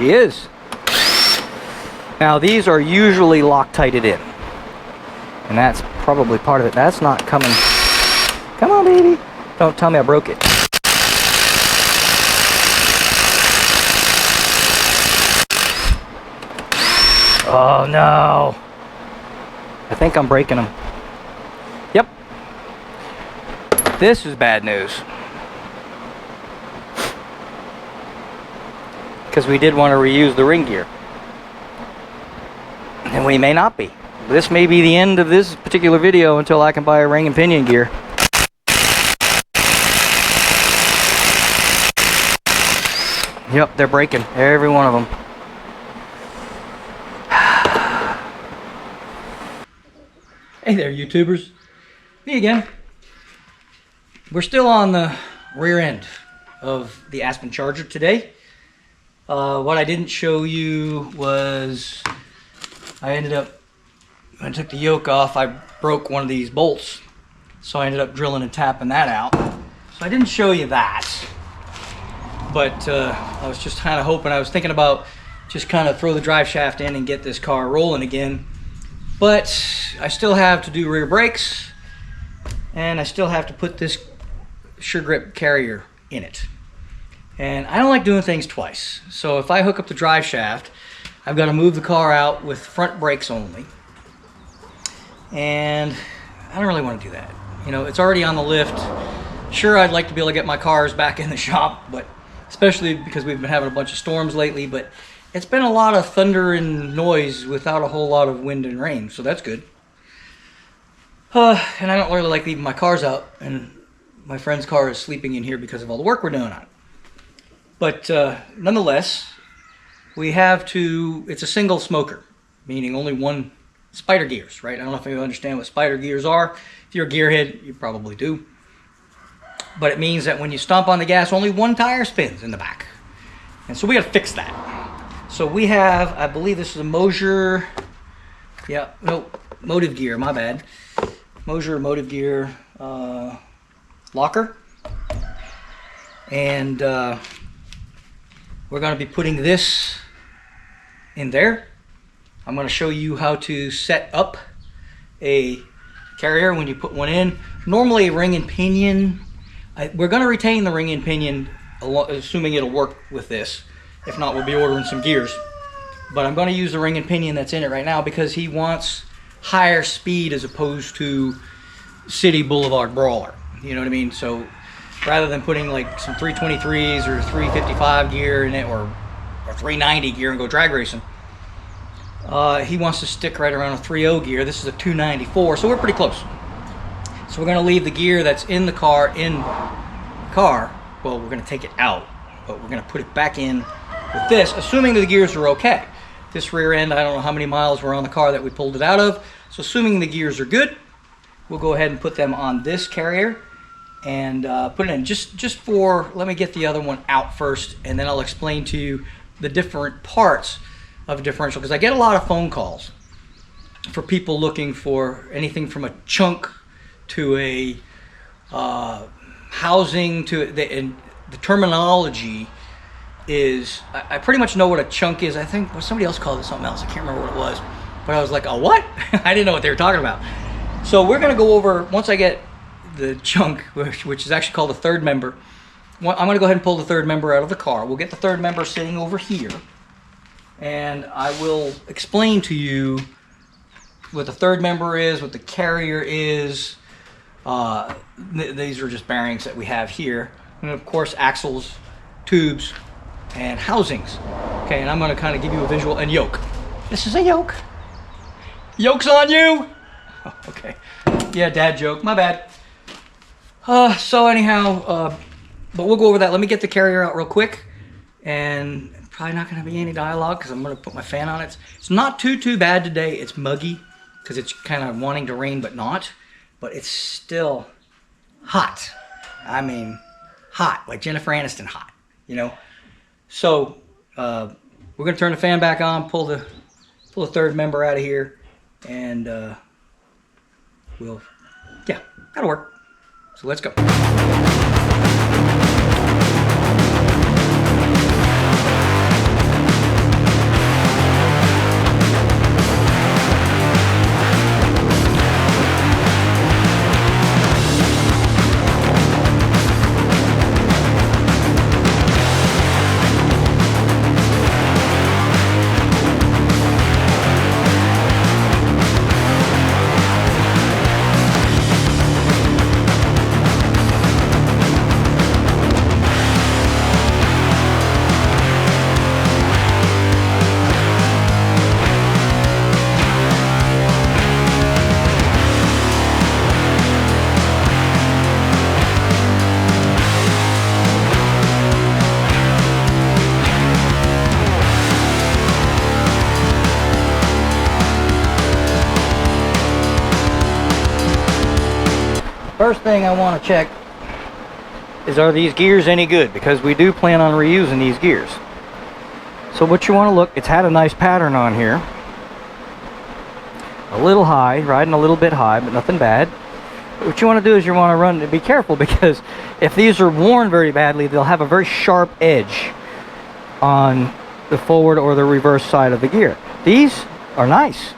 she is. Now these are usually Loctited in, and that's probably part of it. That's not coming. Come on, baby. Don't tell me I broke it. Oh no. I think I'm breaking them. Yep. This is bad news. Because we did want to reuse the ring gear. And we may not be. This may be the end of this particular video until I can buy a ring and pinion gear. Yep, they're breaking. Every one of them. Hey there, YouTubers. Me again. We're still on the rear end of the Aspen Charger today. What I didn't show you was I ended up, when I took the yoke off, I broke one of these bolts. So I ended up drilling and tapping that out. So I didn't show you that. But I was just kind of hoping, I was thinking about just kind of throw the drive shaft in and get this car rolling again. But I still have to do rear brakes, and I still have to put this Sure Grip carrier in it. And I don't like doing things twice. So if I hook up the drive shaft, I've got to move the car out with front brakes only. And I don't really want to do that. You know, it's already on the lift. Sure, I'd like to be able to get my cars back in the shop, but especially because we've been having a bunch of storms lately, but it's been a lot of thunder and noise without a whole lot of wind and rain, so that's good. And I don't really like leaving my cars out, and my friend's car is sleeping in here because of all the work we're doing on it. But nonetheless, we have to, it's a single smoker, meaning only one spider gears, right? I don't know if you understand what spider gears are. If you're a gearhead, you probably do. But it means that when you stomp on the gas, only one tire spins in the back. And so we got to fix that. So we have, I believe this is a Moser, yeah, no, Motive Gear, my bad. Moser Motive Gear locker. And we're going to be putting this in there. I'm going to show you how to set up a carrier when you put one in. Normally a ring and pinion, we're going to retain the ring and pinion, assuming it'll work with this. If not, we'll be ordering some gears. But I'm going to use the ring and pinion that's in it right now because he wants higher speed as opposed to City Boulevard Brawler. You know what I mean? So rather than putting like some 323s or 355 gear in it or 390 gear and go drag racing, he wants to stick right around a 3.0 gear. This is a 294, so we're pretty close. So we're going to leave the gear that's in the car in the car. Well, we're going to take it out, but we're going to put it back in with this, assuming the gears are okay. This rear end, I don't know how many miles were on the car that we pulled it out of. So assuming the gears are good, we'll go ahead and put them on this carrier and put it in just for, let me get the other one out first, and then I'll explain to you the different parts of a differential, because I get a lot of phone calls for people looking for anything from a chunk to a housing to and the terminology is, I pretty much know what a chunk is. I think somebody else called it something else. I can't remember what it was, but I was like, a what? I didn't know what they were talking about. So we're going to go over, once I get the chunk, which is actually called the third member, I'm going to go ahead and pull the third member out of the car. We'll get the third member sitting over here, and I will explain to you what the third member is, what the carrier is. These are just bearings that we have here, and of course axles, tubes, and housings. Okay, and I'm going to kind of give you a visual. And yoke. This is a yoke. Yoke's on you. Oh, okay. Yeah, dad joke. My bad. So anyhow, but we'll go over that. Let me get the carrier out real quick, and probably not going to be any dialogue because I'm going to put my fan on it. It's not too bad today. It's muggy because it's kind of wanting to rain, but not. But it's still hot. I mean, hot, like Jennifer Aniston hot, you know. So we're gonna turn the fan back on, pull the third member out of here, and yeah, that'll work. So let's go. first thing I want to check is, are these gears any good? Because we do plan on reusing these gears. So what you want to look, it's had a nice pattern on here. A little high, riding a little bit high, but nothing bad. What you want to do is you want to run, be careful, because if these are worn very badly, they'll have a very sharp edge on the forward or the reverse side of the gear. These are nice.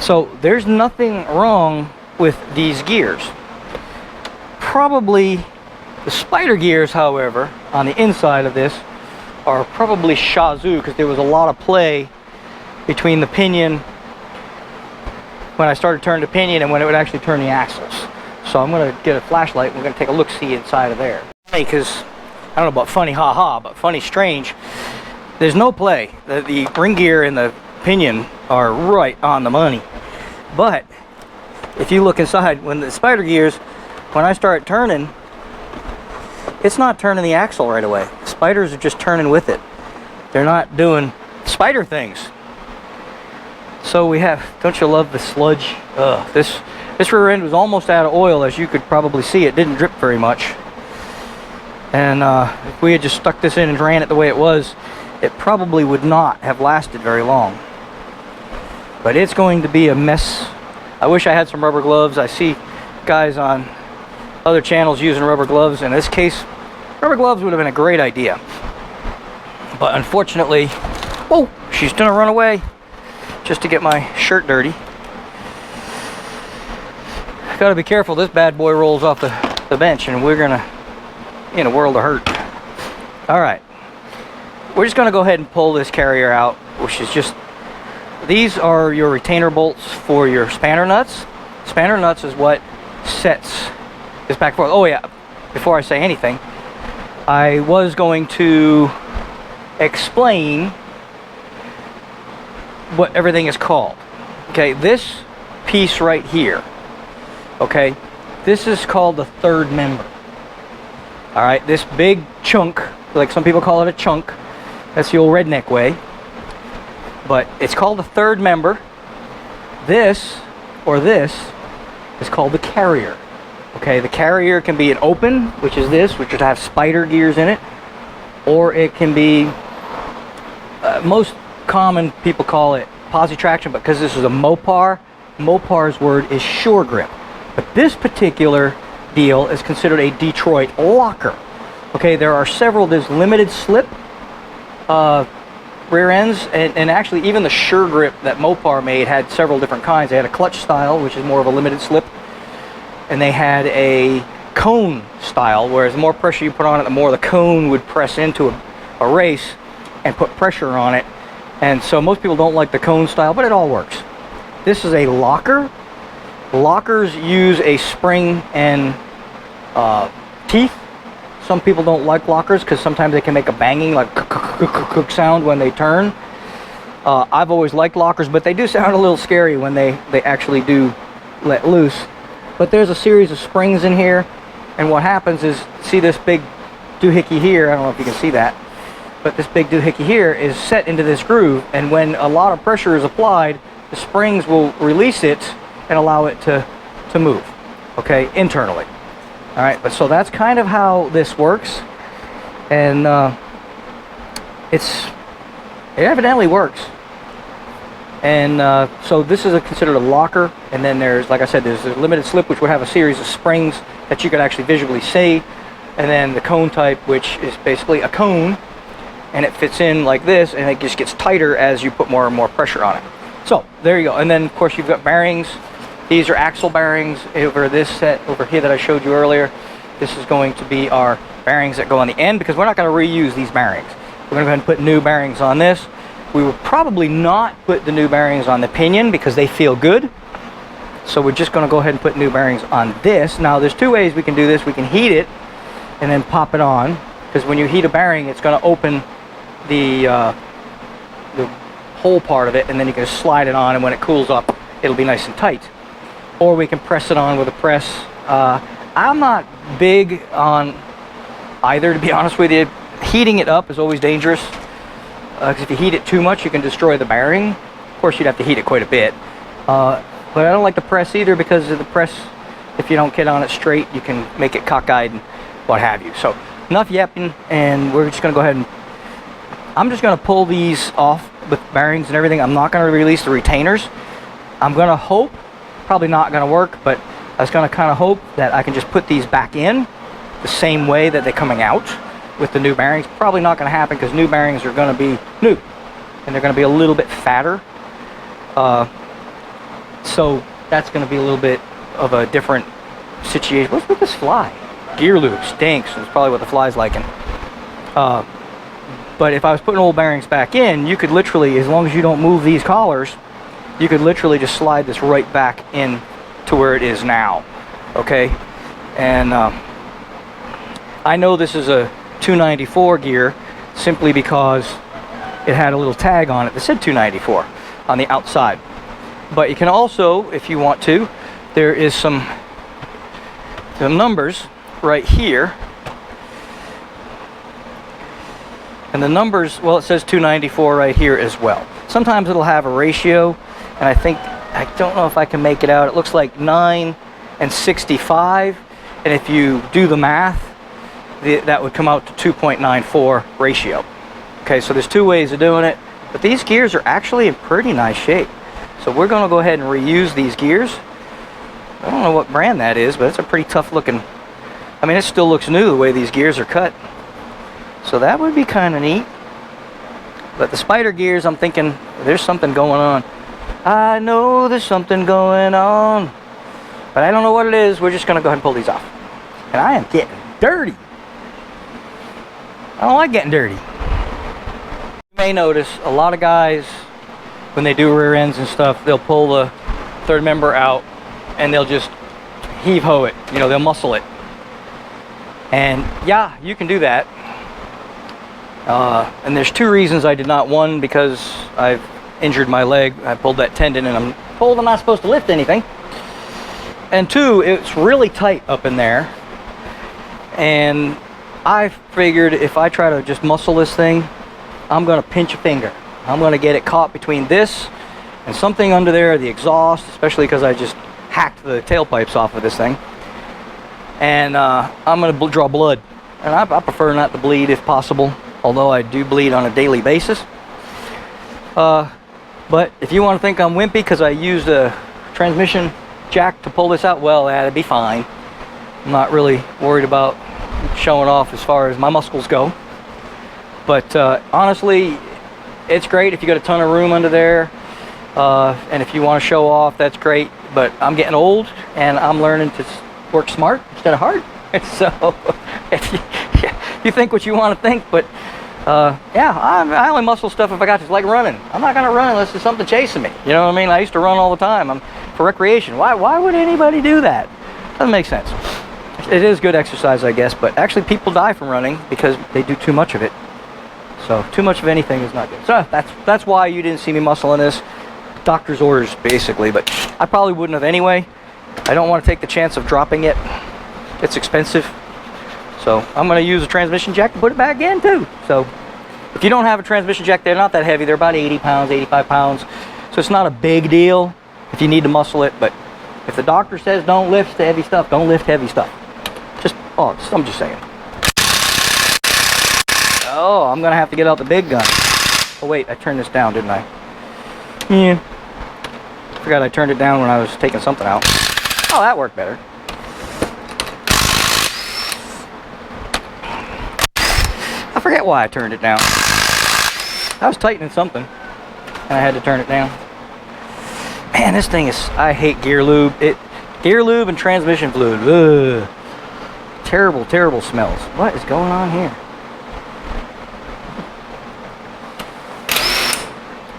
So there's nothing wrong with these gears. Probably the spider gears, however, on the inside of this are probably Shazoo, because there was a lot of play between the pinion when I started turning the pinion and when it would actually turn the axles. So I'm going to get a flashlight and we're going to take a look-see inside of there. Because, I don't know about funny ha-ha, but funny strange, there's no play. The ring gear and the pinion are right on the money. But if you look inside, when the spider gears, when I start turning, it's not turning the axle right away. Spiders are just turning with it. They're not doing spider things. So we have, don't you love the sludge? This rear end was almost out of oil, as you could probably see. It didn't drip very much. And if we had just stuck this in and ran it the way it was, it probably would not have lasted very long. But it's going to be a mess. I wish I had some rubber gloves. I see guys on other channels using rubber gloves. In this case, rubber gloves would have been a great idea. But unfortunately, oh, she's gonna run away just to get my shirt dirty. Gotta be careful, this bad boy rolls off the bench and we're gonna in a world of hurt. All right, we're just gonna go ahead and pull this carrier out, which is just, these are your retainer bolts for your spanner nuts. Spanner nuts is what sets this back and forth. Oh yeah, before I say anything, I was going to explain what everything is called. Okay, this piece right here, okay, this is called the third member. All right, this big chunk, like some people call it a chunk, that's the old redneck way, but it's called the third member. This, or this, is called the carrier. Okay, the carrier can be an open, which is this, which would have spider gears in it, or it can be, most common people call it posi traction, but because this is a Mopar, Mopar's word is sure grip. But this particular deal is considered a Detroit locker. Okay, there are several, there's limited slip rear ends, and actually even the sure grip that Mopar made had several different kinds. They had a clutch style, which is more of a limited slip, and they had a cone style, whereas the more pressure you put on it, the more the cone would press into a race and put pressure on it. And so most people don't like the cone style, but it all works. This is a locker. Lockers use a spring and teeth. Some people don't like lockers because sometimes they can make a banging, like sound when they turn. I've always liked lockers, but they do sound a little scary when they actually do let loose. But there's a series of springs in here, and what happens is, see this big doohickey here, I don't know if you can see that, but this big doohickey here is set into this groove, and when a lot of pressure is applied, the springs will release it and allow it to move, okay, internally. All right, but so that's kind of how this works, and it evidently works. And so this is considered a locker, and then there's, like I said, there's a limited slip, which would have a series of springs that you could actually visually see, and then the cone type, which is basically a cone, and it fits in like this, and it just gets tighter as you put more and more pressure on it. So there you go. And then of course you've got bearings. These are axle bearings over this set over here that I showed you earlier. This is going to be our bearings that go on the end, because we're not going to reuse these bearings. We're going to go ahead and put new bearings on this. We will probably not put the new bearings on the pinion because they feel good. So we're just going to go ahead and put new bearings on this. Now there's two ways we can do this. We can heat it and then pop it on, because when you heat a bearing, it's going to open the whole part of it, and then you can just slide it on, and when it cools up, it'll be nice and tight. Or we can press it on with a press. I'm not big on either, to be honest with you. Heating it up is always dangerous, because if you heat it too much, you can destroy the bearing. Of course, you'd have to heat it quite a bit. But I don't like the press either, because the press if you don't get on it straight, you can make it cockeyed and what have you. So enough yapping, and we're just going to go ahead and I'm just going to pull these off with bearings and everything. I'm not going to release the retainers. I'm going to hope, probably not going to work, but I was going to kind of hope that I can just put these back in the same way that they're coming out with the new bearings. Probably not going to happen because new bearings are going to be new and they're going to be a little bit fatter. So that's going to be a little bit of a different situation. What's with this fly? Gear lube stinks. That's probably what the fly's liking. But if I was putting old bearings back in, you could literally, as long as you don't move these collars, you could literally just slide this right back in to where it is now. Okay? And I know this is a 294 gear simply because it had a little tag on it that said 294 on the outside. But you can also, if you want to, there is some numbers right here. And the numbers, well, it says 294 right here as well. Sometimes it'll have a ratio, and I don't know if I can make it out. It looks like 9 and 65, and if you do the math, that would come out to 2.94 ratio. Okay, so there's two ways of doing it, but these gears are actually in pretty nice shape. So we're going to go ahead and reuse these gears. I don't know what brand that is, but it's a pretty tough looking, I mean, it still looks new the way these gears are cut. So that would be kind of neat. But the spider gears, I'm thinking there's something going on. I know there's something going on, but I don't know what it is. We're just going to go ahead and pull these off. And I am getting dirty. I don't like getting dirty. You may notice a lot of guys, when they do rear ends and stuff, they'll pull the third member out and they'll just heave-ho it. You know, they'll muscle it. And yeah, you can do that. And there's two reasons I did not. One, because I've injured my leg. I pulled that tendon and I'm told I'm not supposed to lift anything. And two, it's really tight up in there. And I figured if I try to just muscle this thing, I'm going to pinch a finger. I'm going to get it caught between this and something under there, the exhaust, especially because I just hacked the tailpipes off of this thing. And I'm going to draw blood. And I prefer not to bleed if possible, although I do bleed on a daily basis. But if you want to think I'm wimpy because I used a transmission jack to pull this out, well, that'd be fine. I'm not really worried about showing off as far as my muscles go. But honestly, it's great if you got a ton of room under there. And if you want to show off, that's great. But I'm getting old and I'm learning to work smart instead of hard. So if you think what you want to think, but yeah, I only muscle stuff if I got to. It's like running. I'm not going to run unless there's something chasing me. You know what I mean? I used to run all the time. For recreation. Why would anybody do that? Doesn't make sense. It is good exercise, I guess, but actually people die from running because they do too much of it. So too much of anything is not good. So that's why you didn't see me muscling this. Doctor's orders, basically, but I probably wouldn't have anyway. I don't want to take the chance of dropping it. It's expensive. So I'm going to use a transmission jack to put it back in too. So if you don't have a transmission jack, they're not that heavy. They're about 80 pounds, 85 pounds. So it's not a big deal if you need to muscle it. But if the doctor says don't lift heavy stuff, don't lift heavy stuff. I'm just saying. Oh, I'm going to have to get out the big gun. Oh wait, I turned this down, didn't I? Yeah. Forgot I turned it down when I was taking something out. Oh, that worked better. I forget why I turned it down. I was tightening something and I had to turn it down. Man, this thing is, I hate gear lube. Gear lube and transmission fluid. Ugh. Terrible, terrible smells. What is going on here?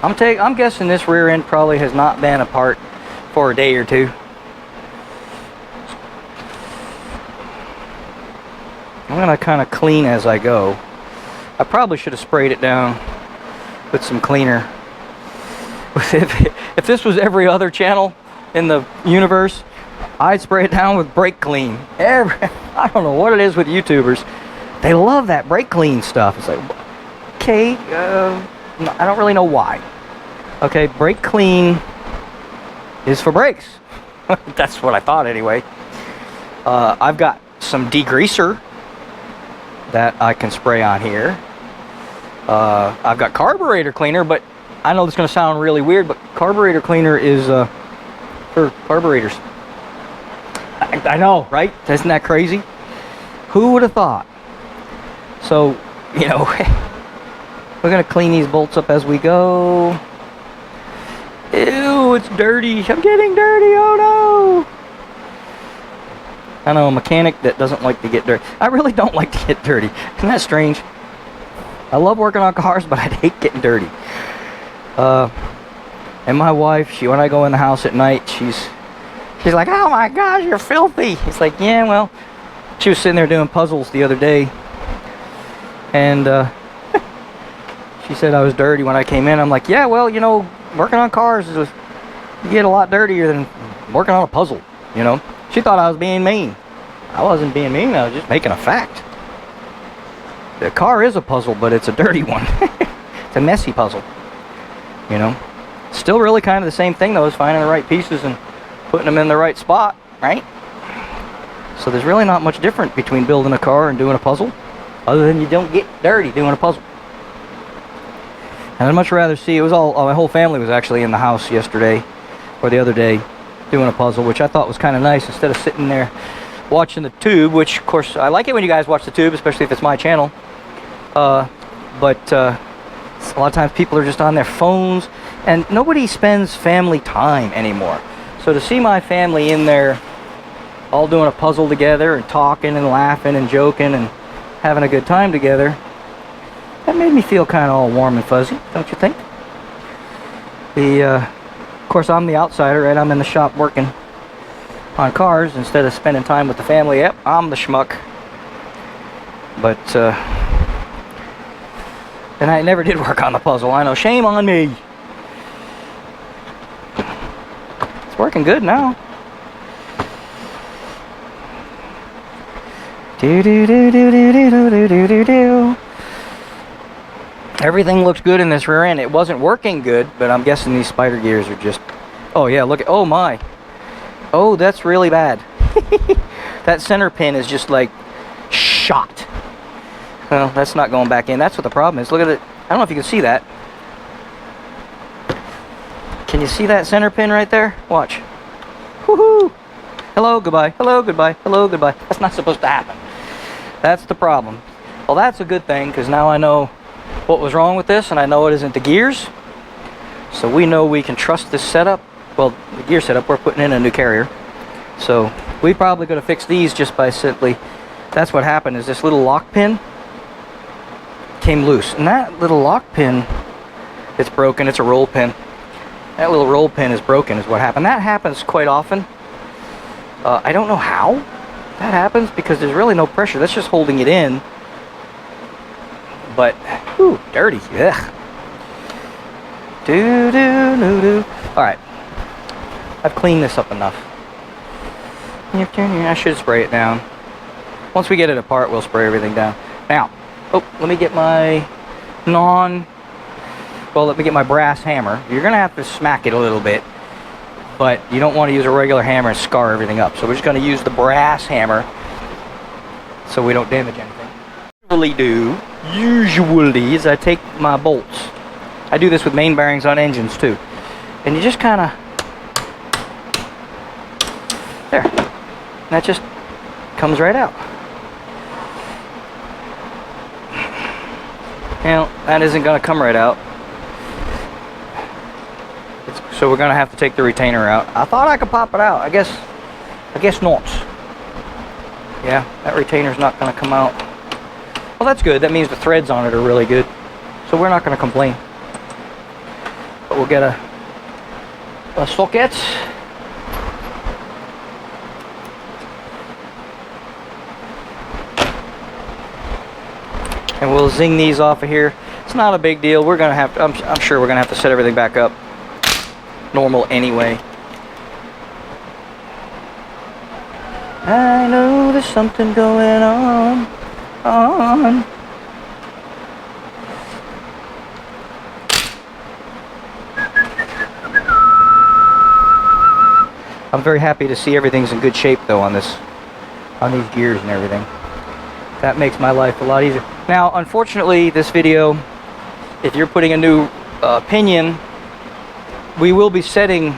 I'm guessing this rear end probably has not been apart for a day or two. I'm gonna kind of clean as I go. I probably should have sprayed it down with some cleaner. If this was every other channel in the universe, I'd spray it down with brake clean. I don't know what it is with YouTubers. They love that brake clean stuff. It's like, okay, I don't really know why. Okay, brake clean is for brakes. That's what I thought anyway. I've got some degreaser that I can spray on here. I've got carburetor cleaner, but I know this is going to sound really weird, but carburetor cleaner is for carburetors. I know, right? Isn't that crazy? Who would have thought? So, you know, we're going to clean these bolts up as we go. Ew, it's dirty. I'm getting dirty. Oh no. I know a mechanic that doesn't like to get dirty. I really don't like to get dirty. Isn't that strange? I love working on cars, but I'd hate getting dirty. And my wife, when I go in the house at night, she's like, oh my gosh, you're filthy. It's like, yeah, well, she was sitting there doing puzzles the other day, and she said I was dirty when I came in. I'm like, yeah, well, you know, working on cars is you get a lot dirtier than working on a puzzle, you know. She thought I was being mean. I wasn't being mean, I was just making a fact. The car is a puzzle, but it's a dirty one. It's a messy puzzle, you know. Still really kind of the same thing though, is finding the right pieces and putting them in the right spot, right? So there's really not much different between building a car and doing a puzzle, other than you don't get dirty doing a puzzle. And I'd much rather see, it was all, my whole family was actually in the house yesterday, or the other day, doing a puzzle, which I thought was kind of nice, instead of sitting there watching the tube, which of course, I like it when you guys watch the tube, especially if it's my channel. But a lot of times people are just on their phones, and nobody spends family time anymore. So to see my family in there all doing a puzzle together and talking and laughing and joking and having a good time together, that made me feel kind of all warm and fuzzy, don't you think? Of course, I'm the outsider, right? I'm in the shop working on cars instead of spending time with the family. Yep, I'm the schmuck. But and I never did work on the puzzle. I know, shame on me. It's working good now. Do do do do do do do do do do. Everything looks good in this rear end. It wasn't working good, but I'm guessing these spider gears are just... Oh yeah, look at... Oh my. Oh, that's really bad. That center pin is just like shot. Well, that's not going back in. That's what the problem is. Look at it. I don't know if you can see that. Can you see that center pin right there? Watch. Woohoo! Hello, goodbye. Hello, goodbye. Hello, goodbye. That's not supposed to happen. That's the problem. Well, that's a good thing, because now I know what was wrong with this, and I know it isn't the gears. So we know we can trust this setup. Well, the gear setup, we're putting in a new carrier. So we probably could have fixed these just by simply... That's what happened, is this little lock pin came loose. And that little lock pin, it's broken. It's a roll pin. That little roll pin is broken is what happened. That happens quite often. I don't know how that happens, because there's really no pressure. That's just holding it in. But, whew, dirty. Ugh. Do do do do. All right, I've cleaned this up enough. I should spray it down. Once we get it apart, we'll spray everything down. Now, oh, let me get my let me get my brass hammer. You're gonna have to smack it a little bit, but you don't want to use a regular hammer and scar everything up. So we're just gonna use the brass hammer so we don't damage anything. Usually is I take my bolts. I do this with main bearings on engines too. And you just kind of, there. And that just comes right out. Now, that isn't going to come right out. So we're going to have to take the retainer out. I thought I could pop it out. I guess not. Yeah, that retainer's not going to come out. Well, that's good. That means the threads on it are really good. So we're not going to complain. But we'll get a socket. And we'll zing these off of here. It's not a big deal. We're going to have to, I'm sure we're going to have to set everything back up normal anyway. I know there's something going on. I'm very happy to see everything's in good shape though on this on these gears and everything. That makes my life a lot easier. Now, unfortunately, this video, if you're putting a new pinion, we will be setting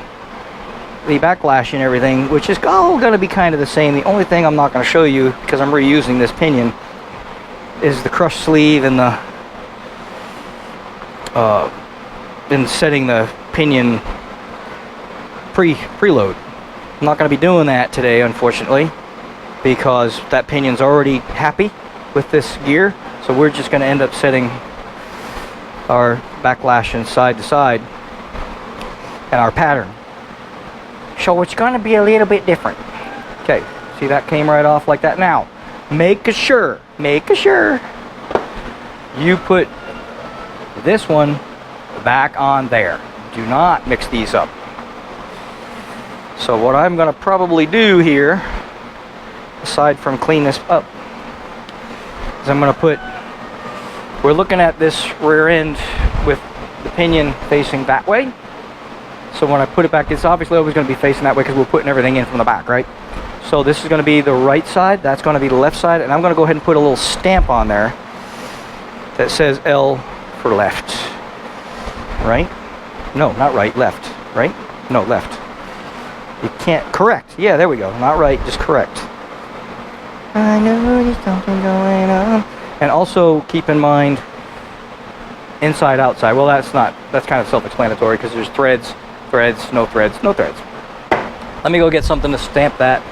the backlash and everything, which is all going to be kind of the same. The only thing I'm not going to show you, because I'm reusing this pinion, is the crush sleeve and the setting the pinion preload. I'm not going to be doing that today, unfortunately, because that pinion's already happy with this gear. So we're just going to end up setting our backlash and side to side and our pattern. So it's going to be a little bit different. Okay, see that came right off like that. Now, make sure you put this one back on there. Do not mix these up. So what I'm going to probably do here, aside from clean this up, is I'm going to put, we're looking at this rear end with the pinion facing that way. So when I put it back, it's obviously always going to be facing that way because we're putting everything in from the back, right? So this is going to be the right side, that's going to be the left side, and I'm going to go ahead and put a little stamp on there that says L for left. Right? No, not right, left. Right? No, left. You can't, correct. Yeah, there we go. Not right, just correct. I know there's something going on. And also keep in mind, inside, outside. Well, that's kind of self-explanatory because there's threads, no threads, no threads. Let me go get something to stamp that.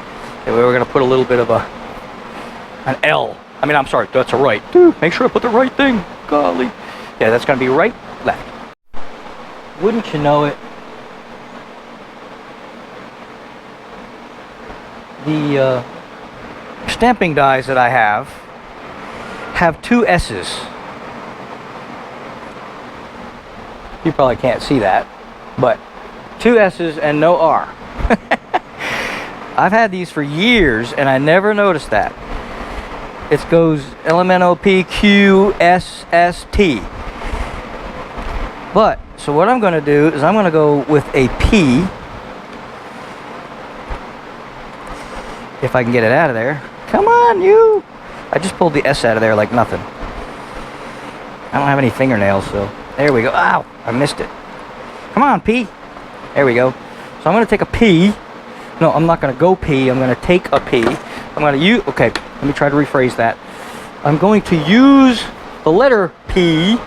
Okay, we're going to put a little bit of an L. I mean, I'm sorry, that's a right. Dude, make sure I put the right thing. Golly. Yeah, that's going to be right, left. Wouldn't you know it? The stamping dies that I have two S's. You probably can't see that, but two S's and no R. I've had these for years and I never noticed that. It goes LMNOPQSST. But, so what I'm going to do is I'm going to go with a P. If I can get it out of there. Come on, you! I just pulled the S out of there like nothing. I don't have any fingernails, so there we go. Ow! I missed it. Come on, P. There we go. So I'm going to take a P. No, I'm not going to go P. I'm going to take a P. I'm going to use... Okay, let me try to rephrase that. I'm going to use the letter P.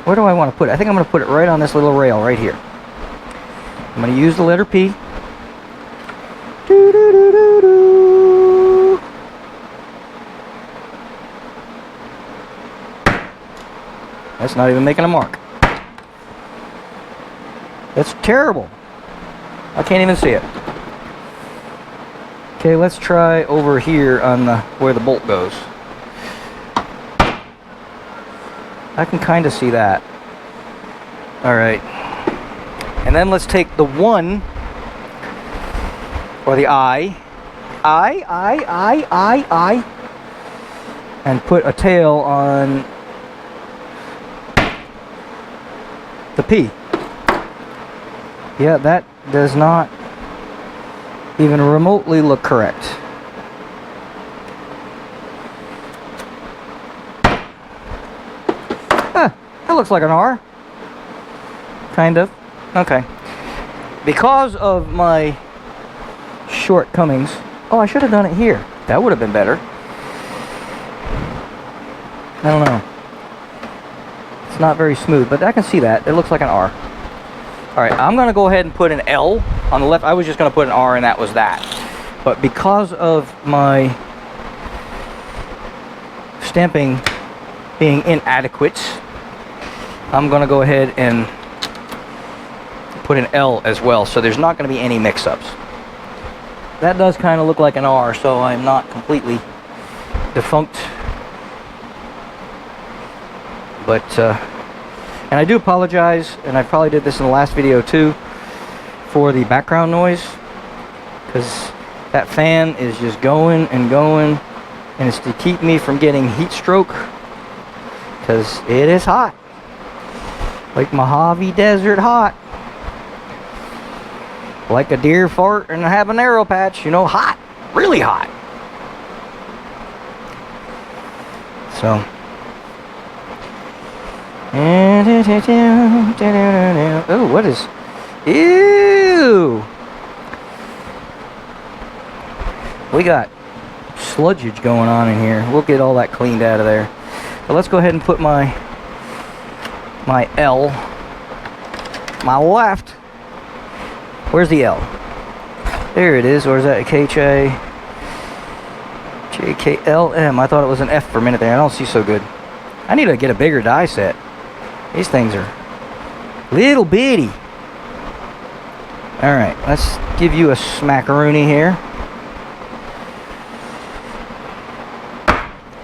Where do I want to put it? I think I'm going to put it right on this little rail right here. I'm going to use the letter P. Doo-doo-doo-doo-doo. That's not even making a mark. That's terrible. I can't even see it. Okay, let's try over here on the where the bolt goes. I can kind of see that. All right. And then let's take the 1 or the I, and put a tail on the P. Yeah, that does not even remotely look correct. That looks like an R. Kind of. Okay. Because of my shortcomings. Oh, I should have done it here. That would have been better. I don't know. It's not very smooth, but I can see that. It looks like an R. Alright, I'm going to go ahead and put an L on the left. I was just going to put an R and that was that. But because of my stamping being inadequate, I'm going to go ahead and put an L as well. So there's not going to be any mix-ups. That does kind of look like an R, so I'm not completely defunct. But, and I do apologize, and I probably did this in the last video too, for the background noise, because that fan is just going and going, and it's to keep me from getting heat stroke, because it is hot, like Mojave Desert hot. Like a deer fart in a habanero patch, you know, hot, really hot. So. Oh, what is? Ew! We got sludgeage going on in here. We'll get all that cleaned out of there. But let's go ahead and put my L, my left. Where's the L? There it is. Or is that a JKLM? I thought it was an F for a minute there. I don't see so good. I need to get a bigger die set. These things are little bitty. Alright, let's give you a smackaroonie here.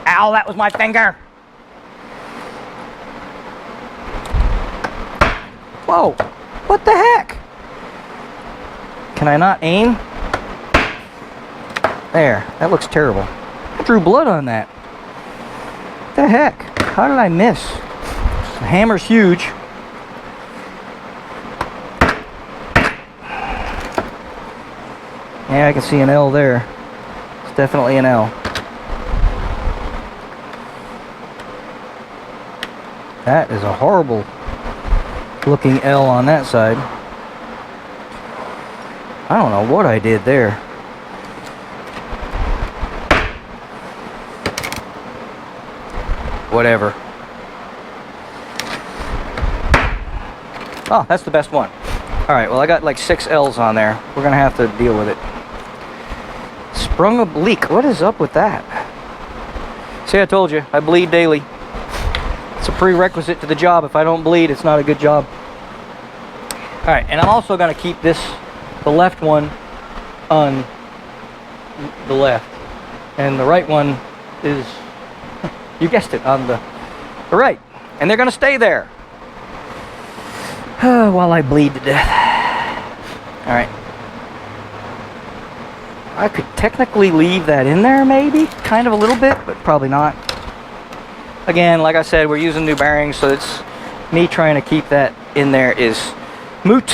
Ow, that was my finger! Whoa, what the heck? Can I not aim? There, that looks terrible. I drew blood on that. What the heck? How did I miss? The hammer's huge. Yeah, I can see an L there. It's definitely an L. That is a horrible looking L on that side. I don't know what I did there. Whatever. Oh, that's the best one. Alright, well I got like 6 L's on there. We're gonna have to deal with it. Sprung a leak. What is up with that? See, I told you, I bleed daily. It's a prerequisite to the job. If I don't bleed, it's not a good job. Alright, and I'm also gonna keep the left one on the left. And the right one is, you guessed it, on the right. And they're gonna stay there. While I bleed to death. Alright. I could technically leave that in there, maybe? Kind of a little bit, but probably not. Again, like I said, we're using new bearings, so it's me trying to keep that in there is moot.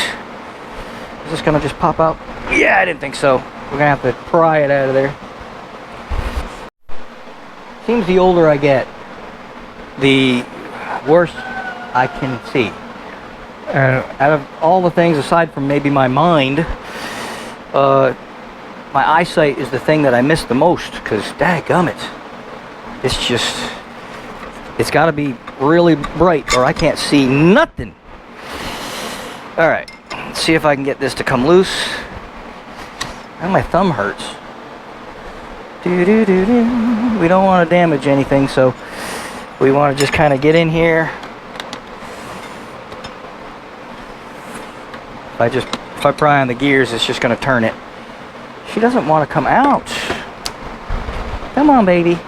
Is this gonna just pop out? Yeah, I didn't think so. We're gonna have to pry it out of there. Seems the older I get, the worse I can see. Out of all the things, aside from maybe my mind, my eyesight is the thing that I miss the most, because dadgummit, it's just, it's got to be really bright or I can't see nothing. Alright, let's see if I can get this to come loose. And my thumb hurts. We don't want to damage anything, so we want to just kind of get in here. If I pry on the gears, it's just going to turn it. She doesn't want to come out. Come on, baby.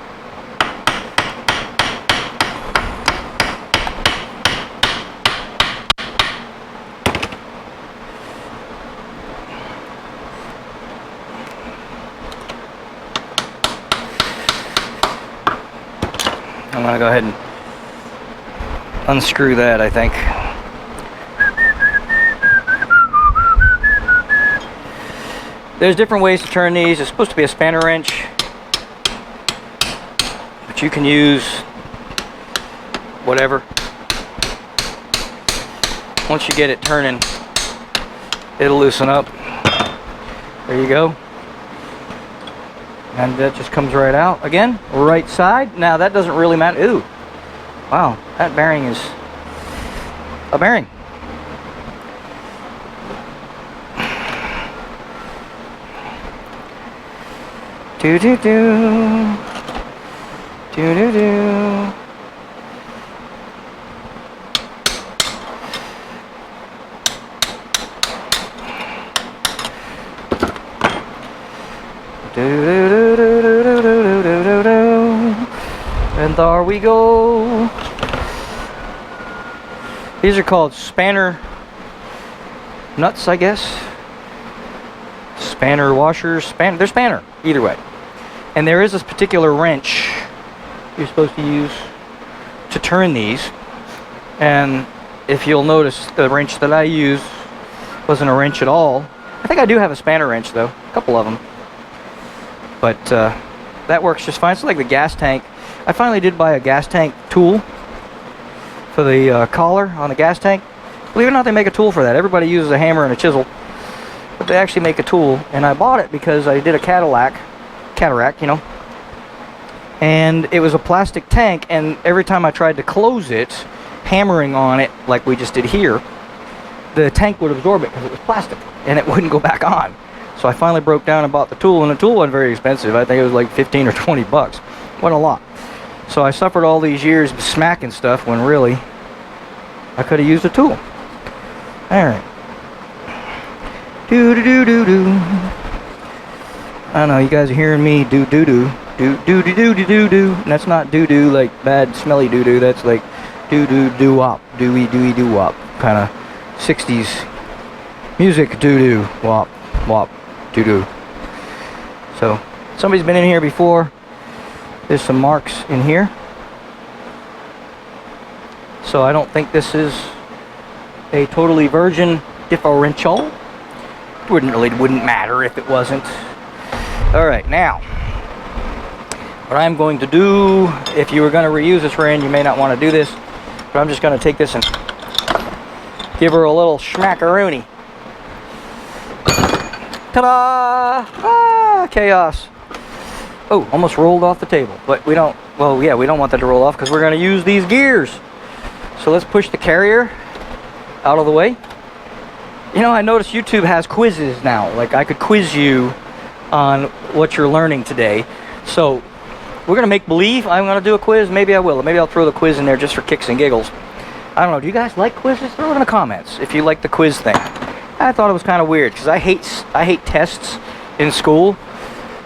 I'm going to go ahead and unscrew that, I think. There's different ways to turn these. It's supposed to be a spanner wrench, but you can use whatever. Once you get it turning, it'll loosen up. There you go. And that just comes right out again. Right side. Now that doesn't really matter. Ooh, wow, that bearing is a bearing. Do do do, do do do. And there we go. These are called spanner nuts, I guess. Spanner washers, they're spanner, either way. And there is this particular wrench you're supposed to use to turn these. And if you'll notice, the wrench that I used wasn't a wrench at all. I think I do have a spanner wrench though, a couple of them. But that works just fine. It's like the gas tank. I finally did buy a gas tank tool for the collar on the gas tank. Believe it or not, they make a tool for that. Everybody uses a hammer and a chisel, but they actually make a tool. And I bought it because I did a cataract, you know. And it was a plastic tank, and every time I tried to close it, hammering on it like we just did here, the tank would absorb it because it was plastic, and it wouldn't go back on. So I finally broke down and bought the tool, and the tool wasn't very expensive. I think it was like 15 or 20 bucks. Wasn't a lot. So I suffered all these years smacking stuff when really I could have used a tool. Alright. Do-do-do-do-do. I know, you guys are hearing me do-do-do. Do-do-do-do-do-do. And that's not do-do like bad smelly do-do. That's like do-do-do-wop. Do-we-do-we-do-wop. Kind of 60s music do-do. Wop. Wop. Do-do. So, somebody's been in here before. There's some marks in here. So I don't think this is a totally virgin differential. Wouldn't matter if it wasn't. Alright, now what I'm going to do, if you were going to reuse this ring, you may not want to do this, but I'm just going to take this and give her a little schmackaroony. Ta-da! Ah, chaos. Oh, almost rolled off the table, but we don't, well, yeah, we don't want that to roll off because we're going to use these gears. So let's push the carrier out of the way. You know, I noticed YouTube has quizzes now. Like, I could quiz you on what you're learning today. So we're going to make believe I'm going to do a quiz. Maybe I will. Maybe I'll throw the quiz in there just for kicks and giggles. I don't know. Do you guys like quizzes? Throw it in the comments if you like the quiz thing. I thought it was kind of weird because I hate tests in school.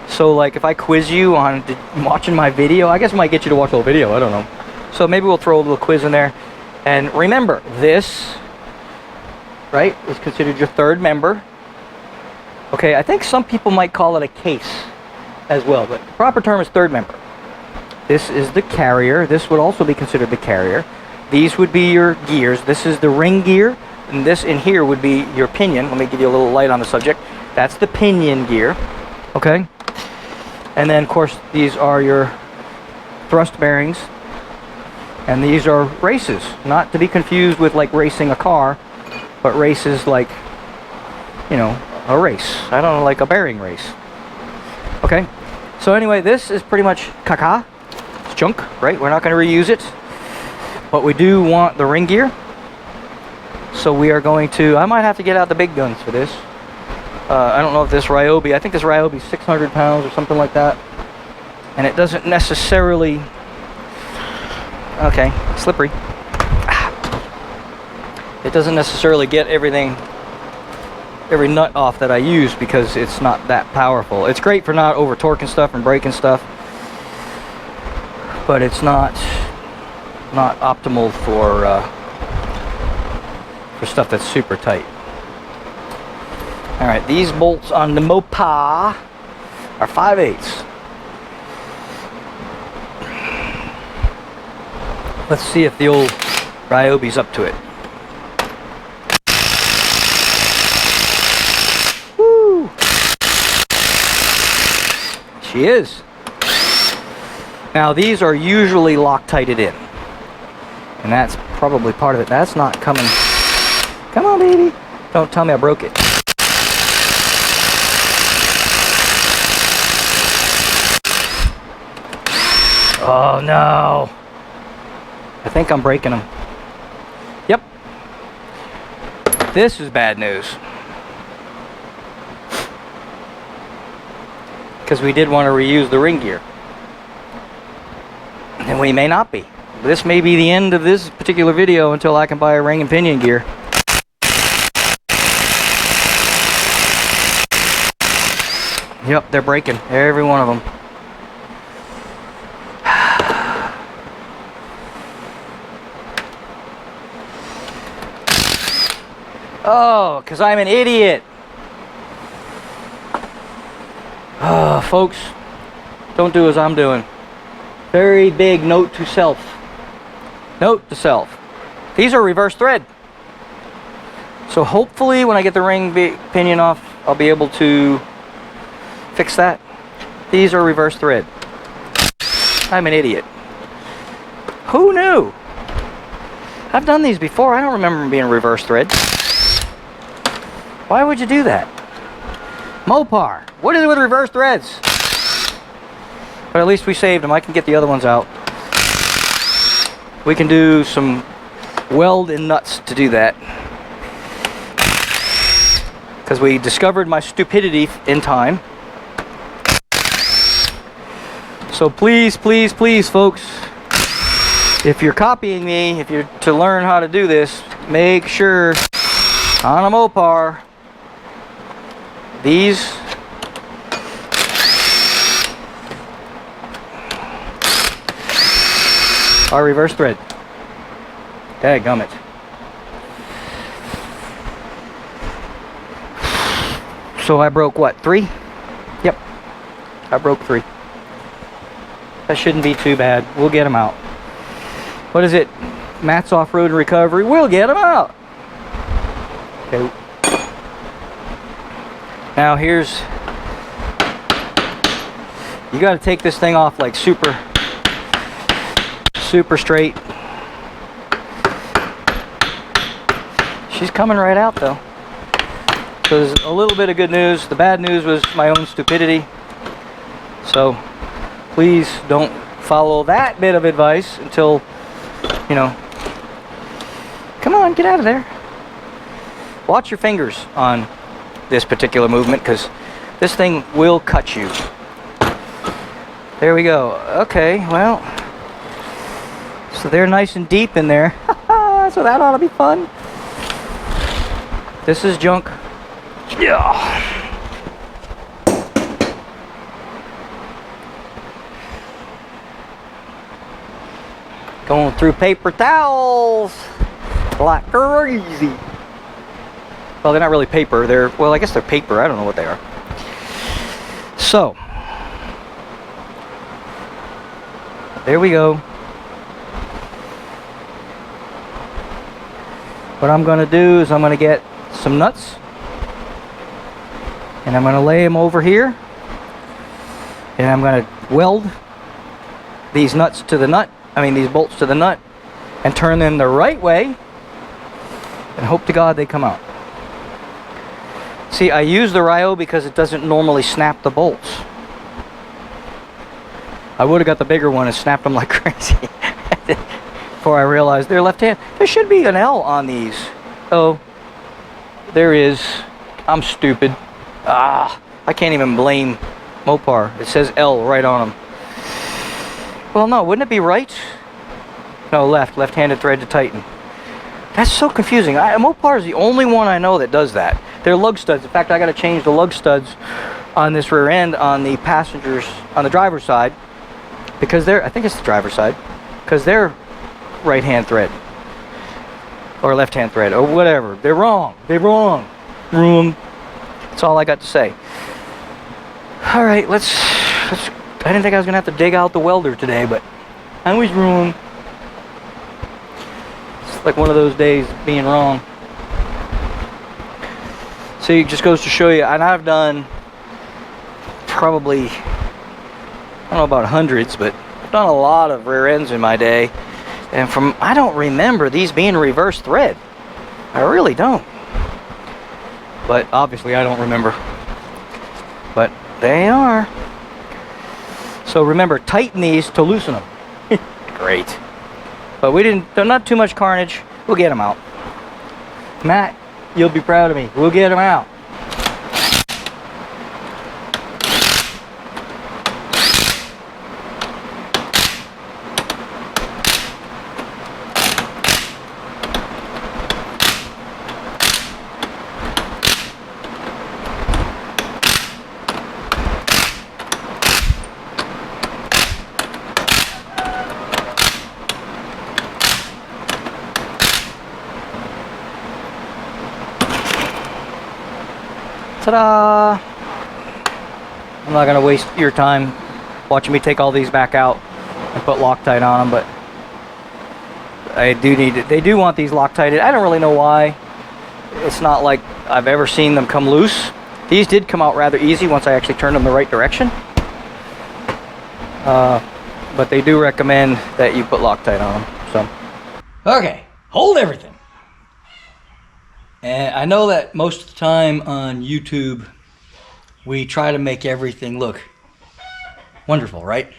So, like, if I quiz you on watching my video, I guess it might get you to watch the whole video. I don't know. So maybe we'll throw a little quiz in there. And remember, this, right, is considered your third member. Okay, I think some people might call it a case as well, but the proper term is third member. This is the carrier. This would also be considered the carrier. These would be your gears. This is the ring gear, and this in here would be your pinion. Let me give you a little light on the subject. That's the pinion gear, okay? And then, of course, these are your thrust bearings, and these are races. Not to be confused with, like, racing a car, but races like, you know, a race. I don't know, like a bearing race. Okay? So anyway, this is pretty much caca. It's junk, right? We're not going to reuse it. But we do want the ring gear. So we are going to, I might have to get out the big guns for this. I don't know if this Ryobi, I think this Ryobi is 600 pounds or something like that. And it doesn't necessarily, okay, slippery. It doesn't necessarily get everything, every nut off that I use because it's not that powerful. It's great for not over torquing stuff and breaking stuff, but it's not optimal for stuff that's super tight. All right, these bolts on the Mopar are 5/8. Let's see if the old Ryobi's up to it. Woo! She is. Now these are usually Loctited in, and that's probably part of it. That's not coming. Come on, baby. Don't tell me I broke it. Oh no. I think I'm breaking them. Yep. This is bad news. Because we did want to reuse the ring gear. And we may not be. This may be the end of this particular video until I can buy a ring and pinion gear. Yep, they're breaking. Every one of them. Oh, because I'm an idiot. Folks, don't do as I'm doing. Very big note to self. Note to self. These are reverse thread. So hopefully when I get the ring pinion off, I'll be able to fix that. These are reverse thread. I'm an idiot. Who knew? I've done these before. I don't remember them being reverse thread. Why would you do that? Mopar. What is it with reverse threads? But at least we saved them. I can get the other ones out. We can do some weld and nuts to do that. Because we discovered my stupidity in time. So please, please, please, folks, if you're copying me, if you're to learn how to do this, make sure on a Mopar, these are reverse thread. Dadgummit. So I broke what, 3? Yep, I broke 3. That shouldn't be too bad. We'll get them out. What is it? Matt's Off-Road and Recovery. We'll get them out. Okay. Now here's... You got to take this thing off like super straight. She's coming right out though. So there's a little bit of good news. The bad news was my own stupidity. So please don't follow that bit of advice until, you know. Come on, get out of there. Watch your fingers on this particular movement because this thing will cut you. There we go. Okay, well, so they're nice and deep in there. So that ought to be fun. This is junk. Yeah. Going through paper towels like crazy. Well, they're not really paper. They're, well, I guess they're paper. I don't know what they are. So, there we go. What I'm going to do is I'm going to get some nuts. And I'm going to lay them over here. And I'm going to weld these nuts to the nut. I mean, these bolts to the nut. And turn them the right way. And hope to God they come out. See, I use the Ryobi because it doesn't normally snap the bolts. I would have got the bigger one and snapped them like crazy. Before I realized they're left hand. There should be an L on these. Oh, there is. I'm stupid. Ah, I can't even blame Mopar. It says L right on them. Well, no, wouldn't it be right? No, left. Left-handed thread to tighten. That's so confusing. Mopar is the only one I know that does that. They're lug studs. In fact, I got to change the lug studs on this rear end on the passengers, on the driver's side, because they're, I think it's the driver's side, because they're right-hand thread or left-hand thread or whatever. They're wrong. They're wrong. Wrong. That's all I got to say. All right, let's. I didn't think I was gonna have to dig out the welder today, but I was wrong. It's like one of those days being wrong. See, it just goes to show you, and I've done probably, I don't know about hundreds, but I've done a lot of rear ends in my day. And I don't remember these being reverse thread. I really don't. But obviously I don't remember. But they are. So remember, tighten these to loosen them. Great. But we didn't, not too much carnage. We'll get them out. Matt, you'll be proud of me. We'll get them out. Ta-da! I'm not going to waste your time watching me take all these back out and put Loctite on them, but I do need it. They do want these Loctited. I don't really know why. It's not like I've ever seen them come loose. These did come out rather easy once I actually turned them the right direction. But they do recommend that you put Loctite on them. So, okay, hold everything. And I know that most of the time on YouTube, we try to make everything look wonderful, right?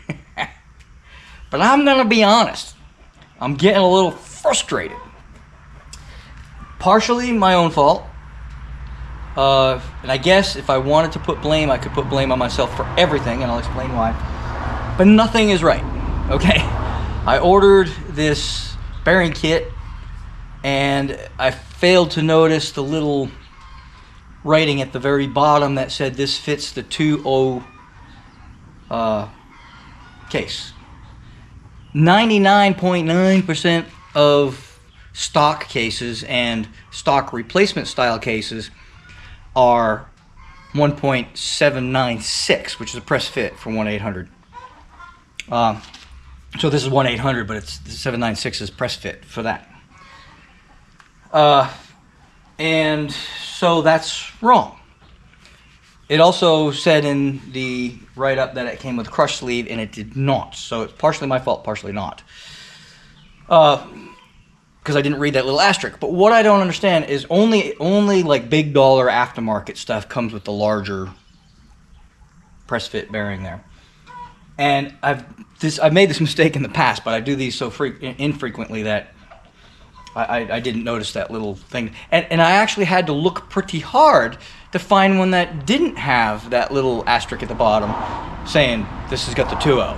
But I'm gonna be honest, I'm getting a little frustrated. Partially my own fault. And I guess if I wanted to put blame, I could put blame on myself for everything, and I'll explain why. But nothing is right, okay? I ordered this bearing kit, and I failed to notice the little writing at the very bottom that said this fits the 2.0 case. 99.9% of stock cases and stock replacement style cases are 1.796, which is a press fit for 1/800. So this is 1/800, but it's the 796 is press fit for that. And so that's wrong. It also said in the write-up that it came with a crush sleeve, and it did not. So it's partially my fault, partially not. Because I didn't read that little asterisk. But what I don't understand is only like big dollar aftermarket stuff comes with the larger press fit bearing there. And I've made this mistake in the past, but I do these so infrequently that I didn't notice that little thing. And I actually had to look pretty hard to find one that didn't have that little asterisk at the bottom saying this has got the 2.0.